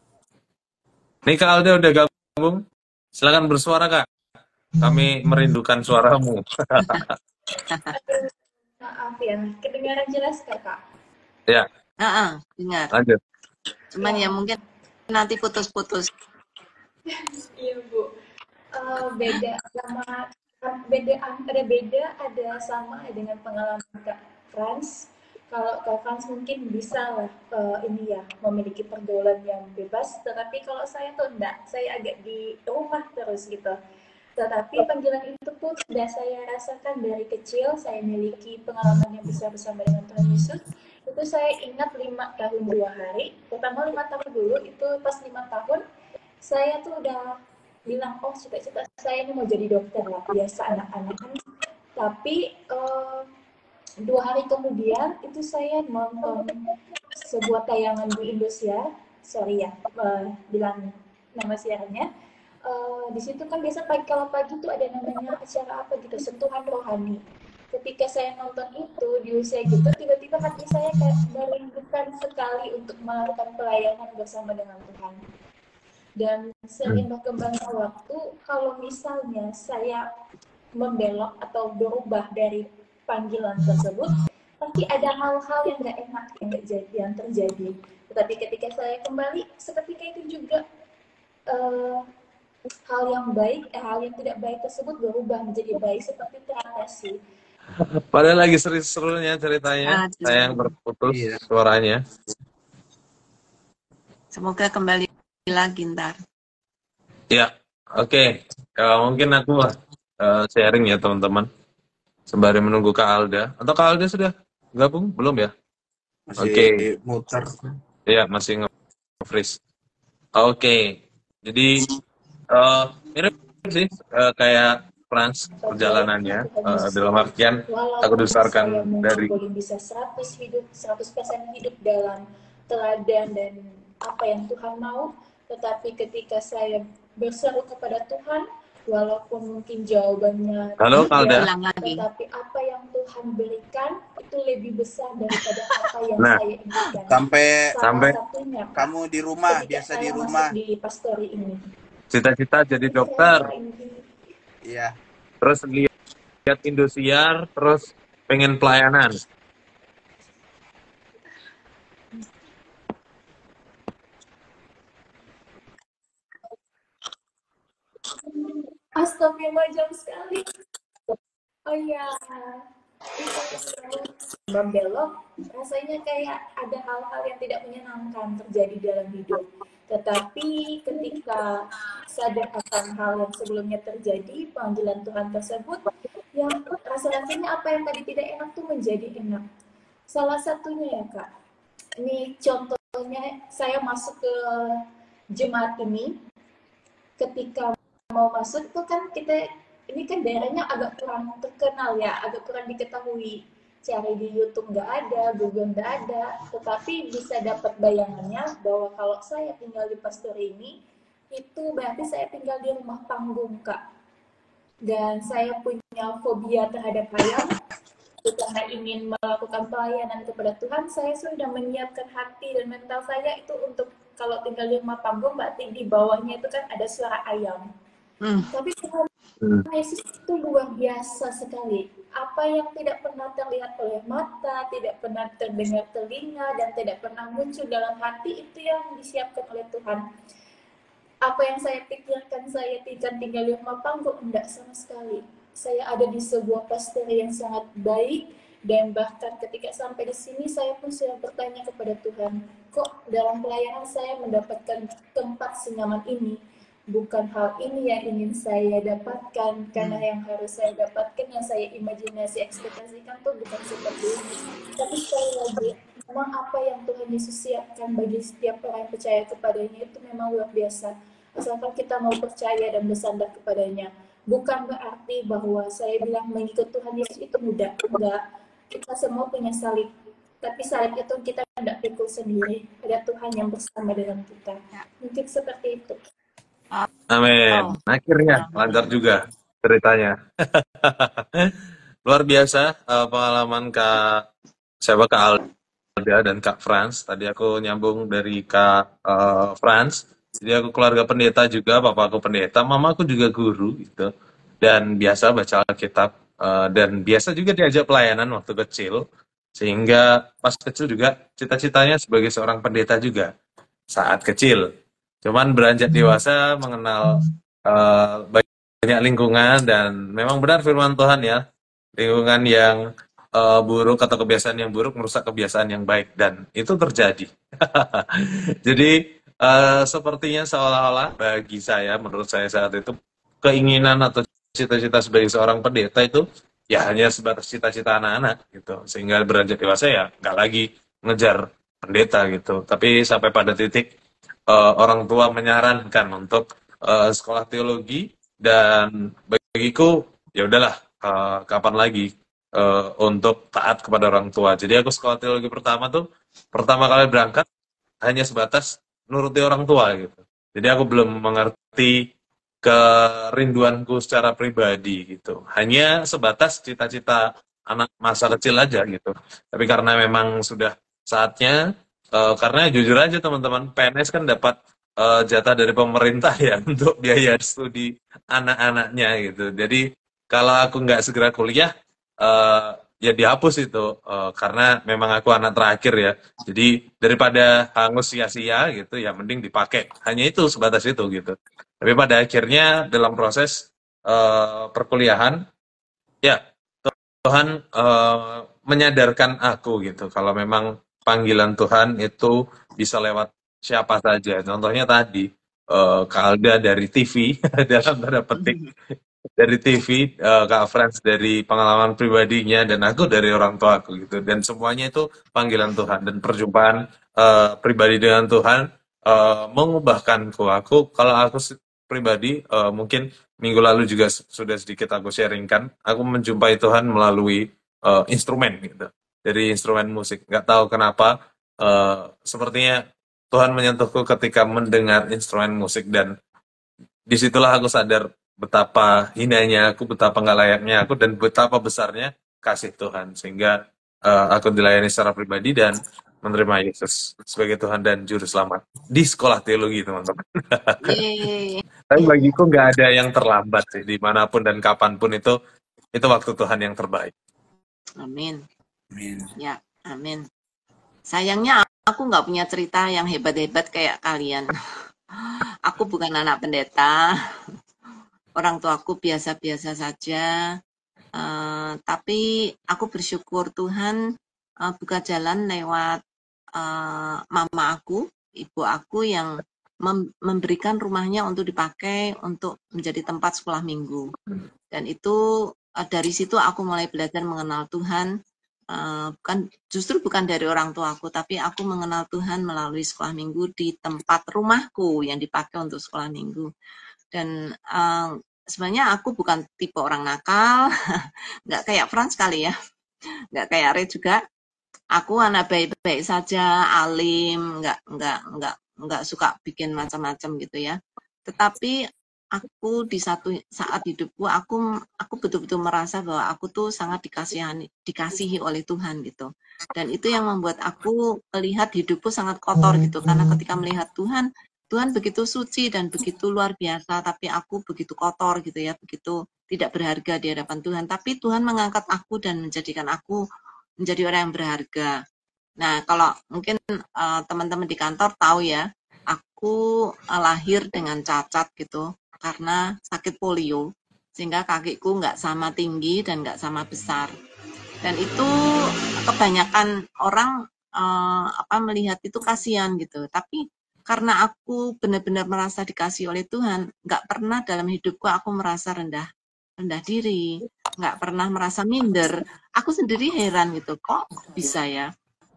Nih Kak Alda udah gabung. Silakan bersuara Kak. Kami merindukan suaramu. Maaf ya, kedengaran jelas Kak? Ya, Dengar. lanjut. Cuman ya mungkin nanti putus-putus. Iya Bu. Beda sama ada sama dengan pengalaman Kak Frans. Kalau Kak Frans mungkin bisa lah ini ya memiliki pergaulan yang bebas, tetapi kalau saya tuh enggak, saya agak di rumah terus gitu. Tetapi panggilan itu pun sudah saya rasakan dari kecil. Saya miliki pengalaman yang besar bersama dengan Tuhan Yesus. Itu saya ingat 5 tahun 2 hari. Pertama 5 tahun dulu, itu pas 5 tahun, saya tuh udah bilang, oh cita-cita saya ini mau jadi dokter lah, biasa anak-anak kan. Tapi 2 hari kemudian, itu saya nonton sebuah tayangan di Indosiar. Sorry ya, bilang nama siarannya. Di situ kan biasa kalau pagi tuh ada namanya acara apa gitu, sentuhan rohani. Ketika saya nonton itu di usia gitu, tiba-tiba hati saya kayak merindukan sekali untuk melakukan pelayanan bersama dengan Tuhan. Dan sering berkembangnya waktu, kalau misalnya saya membelok atau berubah dari panggilan tersebut, pasti ada hal-hal yang nggak enak yang terjadi. Tetapi ketika saya kembali, seketika itu juga hal yang tidak baik tersebut berubah menjadi baik, seperti teratasi. Padahal lagi seru-serunya ceritanya, saya yang berputus suaranya. Semoga kembali lagi ntar. Ya, oke. Mungkin aku sharing ya teman-teman, sembari menunggu Kak Alda. Atau Kak Alda sudah gabung? Belum ya? Masih muter. Iya, masih nge-freeze. Oke. Jadi mirip sih kayak Frans perjalanannya, dalam artian aku dibesarkan dari bisa 100% hidup dalam teladan dan apa yang Tuhan mau, tetapi ketika saya berseru kepada Tuhan, walaupun mungkin jawabannya tetapi apa yang Tuhan berikan itu lebih besar daripada apa yang saya inginkan. Sampai satunya, kamu di rumah, biasa di rumah di pastori ini. Cita-cita jadi dokter. Iya. Terus lihat Indosiar, terus pengen pelayanan. Astagfirullah, jauh sekali. Oh iya. Membelok, rasanya kayak ada hal-hal yang tidak menyenangkan terjadi dalam hidup. Tetapi ketika sadar akan hal yang sebelumnya terjadi, panggilan Tuhan tersebut, yang rasa-rasanya apa yang tadi tidak enak tuh menjadi enak. Salah satunya ya Kak, ini contohnya saya masuk ke jemaat ini, ketika mau masuk tuh kan kita, ini kan daerahnya agak kurang terkenal ya, agak kurang diketahui. Cari di YouTube nggak ada, Google nggak ada, tetapi bisa dapat bayangannya bahwa kalau saya tinggal di pastori ini, itu berarti saya tinggal di rumah panggung Kak. Dan saya punya fobia terhadap ayam. Karena ingin melakukan pelayanan kepada Tuhan, saya sudah menyiapkan hati dan mental saya itu untuk kalau tinggal di rumah panggung berarti di bawahnya itu kan ada suara ayam. Tapi Tuhan Yesus itu luar biasa sekali. Apa yang tidak pernah terlihat oleh mata, tidak pernah terdengar telinga, dan tidak pernah muncul dalam hati, itu yang disiapkan oleh Tuhan. Apa yang saya pikirkan saya tinggal di rumah panggung, enggak sama sekali. Saya ada di sebuah pastor yang sangat baik, dan bahkan ketika sampai di sini saya pun sudah bertanya kepada Tuhan, kok dalam pelayanan saya mendapatkan tempat senyaman ini? Bukan hal ini yang ingin saya dapatkan, karena yang harus saya dapatkan, yang saya imajinasi, ekspektasikan tuh bukan seperti ini. Tapi sekali lagi, memang apa yang Tuhan Yesus siapkan bagi setiap orang yang percaya kepadanya itu memang luar biasa. Asalkan kita mau percaya dan bersandar kepadanya. Bukan berarti bahwa saya bilang mengikut Tuhan Yesus itu mudah. Enggak. Kita semua punya salib. Tapi salib itu kita tidak pikul sendiri. Ada Tuhan yang bersama dengan kita. Mungkin seperti itu. Amin. Akhirnya lancar juga ceritanya. Luar biasa pengalaman Kak Alda dan Kak Franz. Tadi aku nyambung dari Kak Franz. Jadi aku keluarga pendeta juga, papa aku pendeta, mama aku juga guru gitu. Dan biasa baca Alkitab dan biasa juga diajak pelayanan waktu kecil. Sehingga pas kecil juga cita-citanya sebagai seorang pendeta juga saat kecil. Cuman beranjak dewasa mengenal banyak lingkungan dan memang benar firman Tuhan ya, lingkungan yang buruk atau kebiasaan yang buruk merusak kebiasaan yang baik, dan itu terjadi. Jadi sepertinya seolah-olah bagi saya, menurut saya saat itu, keinginan atau cita-cita sebagai seorang pendeta itu ya hanya sebatas cita-cita anak-anak gitu, sehingga beranjak dewasa ya nggak lagi ngejar pendeta gitu, tapi sampai pada titik orang tua menyarankan untuk sekolah teologi, dan bagiku ya udahlah, kapan lagi untuk taat kepada orang tua. Jadi aku sekolah teologi pertama kali berangkat hanya sebatas nuruti orang tua gitu. Jadi aku belum mengerti kerinduanku secara pribadi gitu. Hanya sebatas cita-cita anak masa kecil aja gitu. Tapi karena memang sudah saatnya, karena jujur aja teman-teman, PNS kan dapat jatah dari pemerintah ya untuk biaya studi anak-anaknya gitu. Jadi kalau aku nggak segera kuliah, ya dihapus itu, karena memang aku anak terakhir ya. Jadi daripada hangus sia-sia gitu, ya mending dipakai. Hanya itu, sebatas itu gitu. Tapi pada akhirnya dalam proses perkuliahan, ya Tuhan menyadarkan aku gitu, kalau memang panggilan Tuhan itu bisa lewat siapa saja. Contohnya tadi, Kak Alda dari TV, dalam tanda petik, dari TV, Kak Franz dari pengalaman pribadinya, dan aku dari orang tua aku gitu. Dan semuanya itu panggilan Tuhan, dan perjumpaan pribadi dengan Tuhan mengubahkanku. Kalau aku pribadi, mungkin minggu lalu juga sudah sedikit aku sharingkan, aku menjumpai Tuhan melalui instrumen gitu, dari instrumen musik. Nggak tahu kenapa, sepertinya Tuhan menyentuhku ketika mendengar instrumen musik, dan disitulah aku sadar betapa hinanya aku, betapa nggak layaknya aku, dan betapa besarnya kasih Tuhan, sehingga aku dilayani secara pribadi dan menerima Yesus sebagai Tuhan dan Juru Selamat di sekolah teologi, teman-teman. Tapi bagiku nggak ada yang terlambat sih, dimanapun dan kapanpun itu waktu Tuhan yang terbaik. Amin. Amin. Ya, amin. Sayangnya aku nggak punya cerita yang hebat-hebat kayak kalian. Aku bukan anak pendeta. Orang tuaku biasa-biasa saja. Tapi aku bersyukur Tuhan buka jalan lewat mama aku, ibu aku, yang memberikan rumahnya untuk dipakai untuk menjadi tempat sekolah minggu. Dan itu dari situ aku mulai belajar mengenal Tuhan. Justru bukan dari orang tuaku, tapi aku mengenal Tuhan melalui sekolah minggu di tempat rumahku yang dipakai untuk sekolah minggu. Dan sebenarnya aku bukan tipe orang nakal, nggak kayak Franz kali ya, nggak kayak Ray juga. Aku anak baik-baik saja, alim, nggak suka bikin macam-macam gitu ya. Tetapi aku di satu saat hidupku aku betul-betul merasa bahwa aku tuh sangat dikasihi oleh Tuhan gitu. Dan itu yang membuat aku melihat hidupku sangat kotor gitu, karena ketika melihat Tuhan, Tuhan begitu suci dan begitu luar biasa, tapi aku begitu kotor gitu ya, begitu tidak berharga di hadapan Tuhan. Tapi Tuhan mengangkat aku dan menjadikan aku menjadi orang yang berharga. Nah, kalau mungkin teman-teman di kantor tahu ya, aku lahir dengan cacat gitu karena sakit polio, sehingga kakiku nggak sama tinggi dan nggak sama besar. Dan itu kebanyakan orang melihat itu kasihan gitu. Tapi karena aku benar-benar merasa dikasih oleh Tuhan, nggak pernah dalam hidupku aku merasa rendah diri, nggak pernah merasa minder. Aku sendiri heran gitu, kok bisa ya?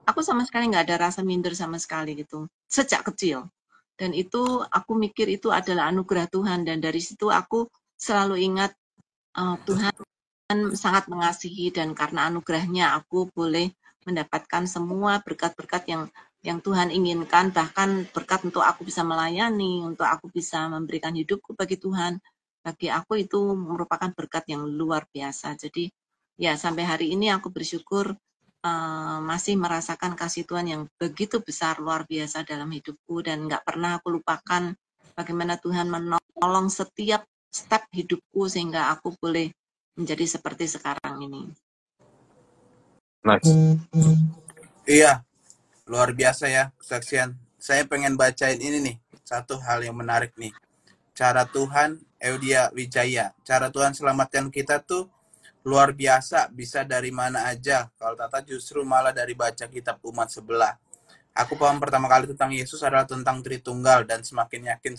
Aku sama sekali nggak ada rasa minder sama sekali gitu, sejak kecil. Dan itu aku mikir itu adalah anugerah Tuhan, dan dari situ aku selalu ingat Tuhan sangat mengasihi, dan karena anugerahnya aku boleh mendapatkan semua berkat-berkat yang Tuhan inginkan, bahkan berkat untuk aku bisa melayani, untuk aku bisa memberikan hidupku bagi Tuhan. Bagi aku itu merupakan berkat yang luar biasa. Jadi ya sampai hari ini aku bersyukur masih merasakan kasih Tuhan yang begitu besar, luar biasa dalam hidupku, dan nggak pernah aku lupakan bagaimana Tuhan menolong setiap step hidupku sehingga aku boleh menjadi seperti sekarang ini. Nice. Iya, luar biasa ya kesaksian. Saya pengen bacain ini nih, satu hal yang menarik nih. Cara Tuhan, Eudia Wijaya, cara Tuhan selamatkan kita tuh luar biasa, bisa dari mana aja. Kalau Tata justru malah dari baca kitab umat sebelah. Aku paham pertama kali tentang Yesus adalah tentang Tritunggal, dan semakin yakin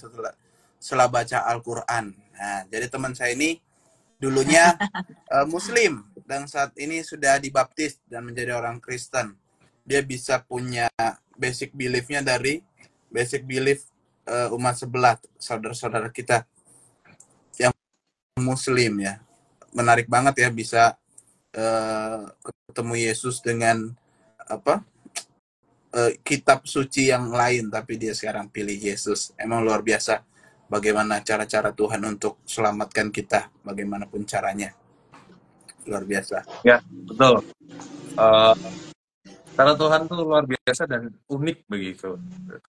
setelah baca Al-Quran. Nah, jadi teman saya ini dulunya Muslim, dan saat ini sudah dibaptis dan menjadi orang Kristen. Dia bisa punya basic belief-nya dari basic belief umat sebelah, saudara-saudara kita yang Muslim ya. Menarik banget ya bisa ketemu Yesus dengan kitab suci yang lain, tapi dia sekarang pilih Yesus. Emang luar biasa bagaimana cara-cara Tuhan untuk selamatkan kita, bagaimanapun caranya. Luar biasa. Ya, betul. Cara Tuhan tuh luar biasa dan unik begitu.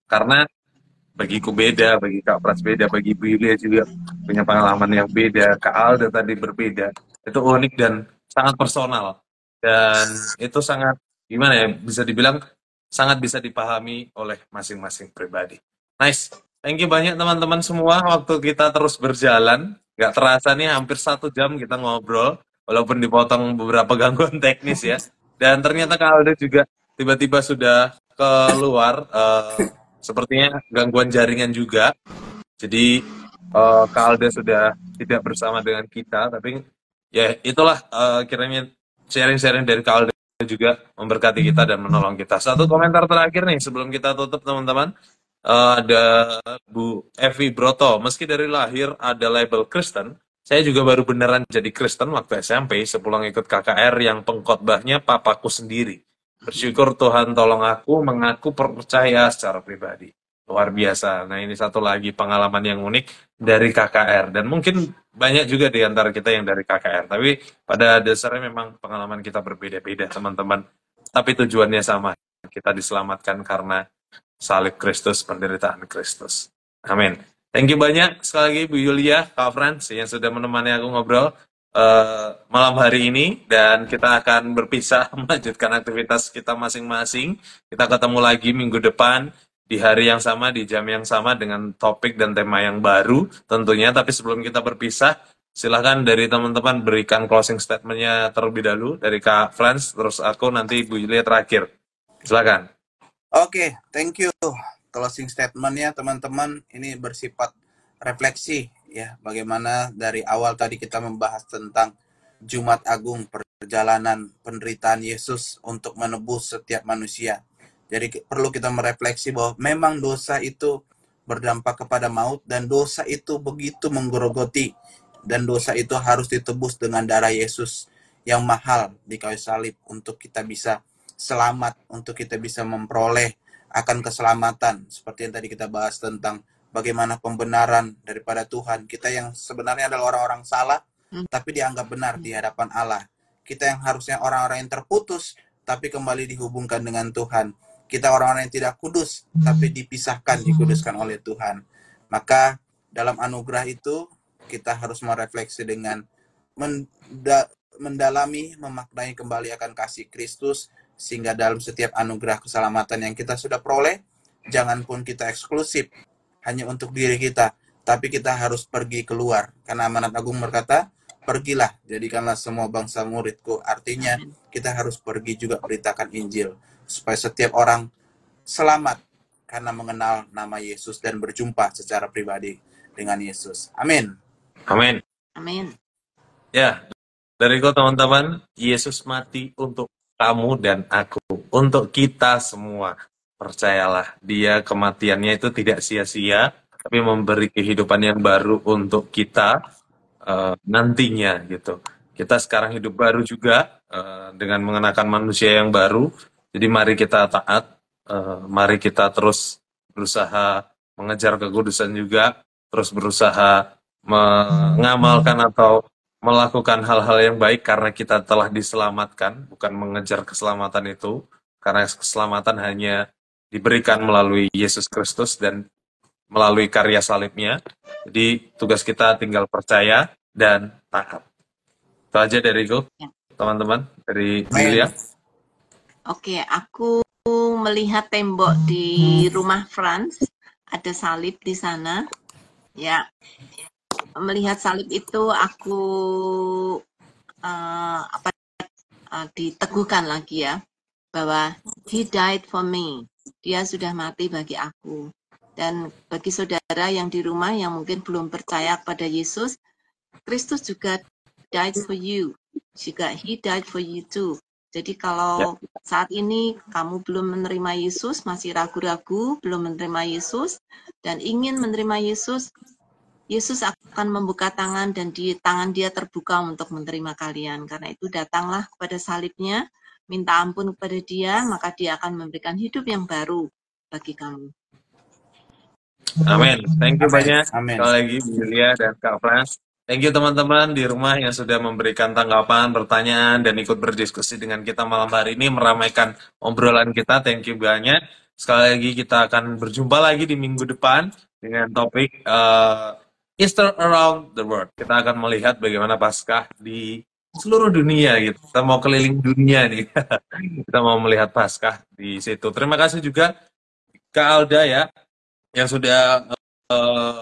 Karena bagiku beda, bagi Kak Pras beda, bagi Bu Yulia juga punya pengalaman yang beda, Kak Alda tadi berbeda. Itu unik dan sangat personal. Dan itu sangat, gimana ya, bisa dibilang sangat bisa dipahami oleh masing-masing pribadi. Nice. Thank you banyak teman-teman semua. Waktu kita terus berjalan. Gak terasa nih hampir 1 jam kita ngobrol. Walaupun dipotong beberapa gangguan teknis ya. Dan ternyata Kak Alda juga tiba-tiba sudah keluar. Sepertinya gangguan jaringan juga. Jadi Kak Alda sudah tidak bersama dengan kita. Tapi ya itulah kiranya sharing-sharing dari Kak Alda juga memberkati kita dan menolong kita. Satu komentar terakhir nih sebelum kita tutup teman-teman. Ada Bu Evi Broto. Meski dari lahir ada label Kristen, saya juga baru beneran jadi Kristen waktu SMP sepulang ikut KKR yang pengkhotbahnya papaku sendiri. Bersyukur Tuhan tolong aku mengaku percaya secara pribadi. Luar biasa. Nah ini satu lagi pengalaman yang unik dari KKR. Dan mungkin banyak juga di antara kita yang dari KKR. Tapi pada dasarnya memang pengalaman kita berbeda-beda teman-teman. Tapi tujuannya sama. Kita diselamatkan karena salib Kristus, penderitaan Kristus. Amin. Thank you banyak sekali lagi Bu Yulia, Kak Frans yang sudah menemani aku ngobrol malam hari ini, dan kita akan berpisah melanjutkan aktivitas kita masing-masing. Kita ketemu lagi minggu depan di hari yang sama, di jam yang sama dengan topik dan tema yang baru tentunya. Tapi sebelum kita berpisah, silakan dari teman-teman berikan closing statement-nya terlebih dahulu dari Kak Frans, terus aku nanti Bu Yulia terakhir. Silakan. Oke, thank you. Closing statement-nya teman-teman ini bersifat refleksi ya, bagaimana dari awal tadi kita membahas tentang Jumat Agung, perjalanan penderitaan Yesus untuk menebus setiap manusia. Jadi perlu kita merefleksi bahwa memang dosa itu berdampak kepada maut, dan dosa itu begitu menggerogoti, dan dosa itu harus ditebus dengan darah Yesus yang mahal di kayu salib untuk kita bisa selamat, untuk kita bisa memperoleh akan keselamatan. Seperti yang tadi kita bahas tentang bagaimana pembenaran daripada Tuhan. Kita yang sebenarnya adalah orang-orang salah, tapi dianggap benar di hadapan Allah. Kita yang harusnya orang-orang yang terputus, tapi kembali dihubungkan dengan Tuhan. Kita orang-orang yang tidak kudus, tapi dipisahkan, dikuduskan oleh Tuhan. Maka dalam anugerah itu, kita harus merefleksi dengan mendalami, memaknai kembali akan kasih Kristus, sehingga dalam setiap anugerah keselamatan yang kita sudah peroleh, jangan pun kita eksklusif hanya untuk diri kita, tapi kita harus pergi keluar. Karena amanat agung berkata, pergilah, jadikanlah semua bangsa muridku. Artinya, kita harus pergi juga beritakan Injil, supaya setiap orang selamat karena mengenal nama Yesus dan berjumpa secara pribadi dengan Yesus. Amin. Amin. Amin. Ya, dariku teman-teman, Yesus mati untuk kamu dan aku, untuk kita semua. Percayalah, dia kematiannya itu tidak sia-sia, tapi memberi kehidupan yang baru untuk kita nantinya gitu. Kita sekarang hidup baru juga dengan mengenakan manusia yang baru. Jadi mari kita taat, mari kita terus berusaha mengejar kekudusan juga, terus berusaha mengamalkan atau melakukan hal-hal yang baik karena kita telah diselamatkan, bukan mengejar keselamatan itu, karena keselamatan hanya diberikan melalui Yesus Kristus dan melalui karya salibnya. Jadi tugas kita tinggal percaya dan taat. Itu aja dariku, teman-teman, dari Julia. Oke, aku melihat tembok di rumah Franz, ada salib di sana. Ya, melihat salib itu aku diteguhkan lagi ya, bahwa He died for me. Dia sudah mati bagi aku. Dan bagi saudara yang di rumah yang mungkin belum percaya kepada Yesus, Kristus juga died for you. Juga He died for you too. Jadi kalau saat ini kamu belum menerima Yesus, masih ragu-ragu, belum menerima Yesus, dan ingin menerima Yesus, Yesus akan membuka tangan dan tangan dia terbuka untuk menerima kalian. Karena itu datanglah kepada salibnya, minta ampun kepada dia, maka dia akan memberikan hidup yang baru bagi kamu. Amin. Thank you banyak Amin. sekali lagi Julia dan Kak Frans. Thank you teman-teman di rumah yang sudah memberikan tanggapan, pertanyaan, dan ikut berdiskusi dengan kita malam hari ini, meramaikan obrolan kita. Thank you banyak. Sekali lagi kita akan berjumpa lagi di minggu depan dengan topik Easter Around the World. Kita akan melihat bagaimana Paskah di seluruh dunia gitu. Kita mau keliling dunia nih. Kita mau melihat Paskah di situ. Terima kasih juga Kak Alda ya, yang sudah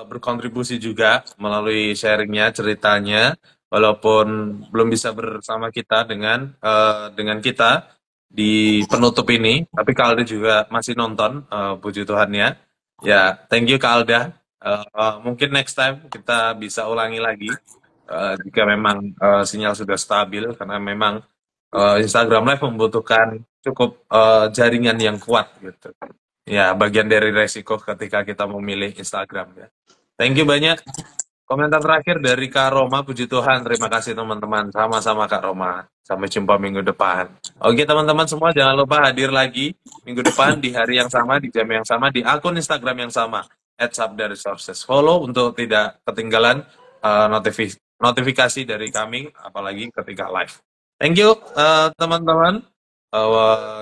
berkontribusi juga melalui sharingnya, ceritanya, walaupun belum bisa bersama kita dengan kita di penutup ini, tapi Kak Alda juga masih nonton, puji Tuhan ya. Ya, thank you Kak Alda. Mungkin next time kita bisa ulangi lagi jika memang sinyal sudah stabil, karena memang Instagram Live membutuhkan cukup jaringan yang kuat gitu. Ya, bagian dari resiko ketika kita memilih Instagram ya. Thank you banyak. Komentar terakhir dari Kak Roma, puji Tuhan. Terima kasih teman-teman. Sama-sama Kak Roma. Sampai jumpa minggu depan. Oke teman-teman semua, jangan lupa hadir lagi minggu depan di hari yang sama, di jam yang sama, di akun Instagram yang sama, @sabdaresources. Follow untuk tidak ketinggalan notifikasi dari kami, apalagi ketika live. Thank you teman-teman.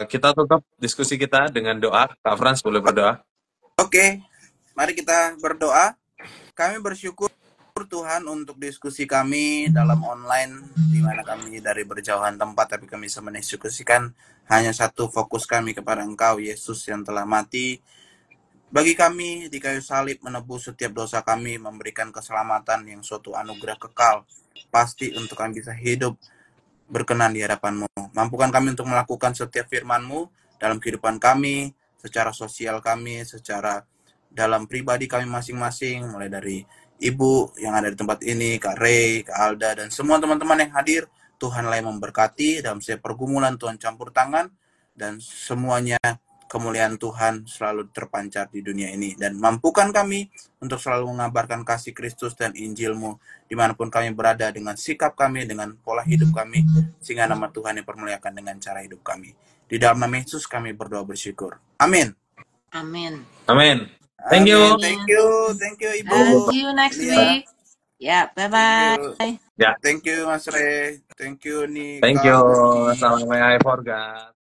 Kita tutup diskusi kita dengan doa. Kak Frans boleh berdoa. Oke, mari kita berdoa. Kami bersyukur Tuhan untuk diskusi kami dalam online, di mana kami dari berjauhan tempat, tapi kami bisa mendiskusikan hanya satu fokus kami kepada Engkau, Yesus yang telah mati bagi kami di kayu salib, menebus setiap dosa kami, memberikan keselamatan yang suatu anugerah kekal, pasti untuk kami bisa hidup berkenan di hadapan-Mu. Mampukan kami untuk melakukan setiap firman-Mu dalam kehidupan kami, secara sosial kami, secara dalam pribadi kami masing-masing, mulai dari Ibu yang ada di tempat ini, Kak Ray, Kak Alda, dan semua teman-teman yang hadir. Tuhanlah yang memberkati dalam setiap pergumulan, Tuhan campur tangan, dan semuanya kemuliaan Tuhan selalu terpancar di dunia ini. Dan mampukan kami untuk selalu mengabarkan kasih Kristus dan Injil-Mu dimanapun kami berada, dengan sikap kami, dengan pola hidup kami, sehingga nama Tuhan dipermuliakan dengan cara hidup kami. Di dalam nama Yesus kami berdoa bersyukur. Amin. Amin. Amin. Thank you. Amin. Amin. Thank you Ibu. And see you next Ini ya. week. Ya, Thank bye-bye. you. Ya, Thank you Mas Re. Thank you nih thank Kak you. Uki. Salam I forgot.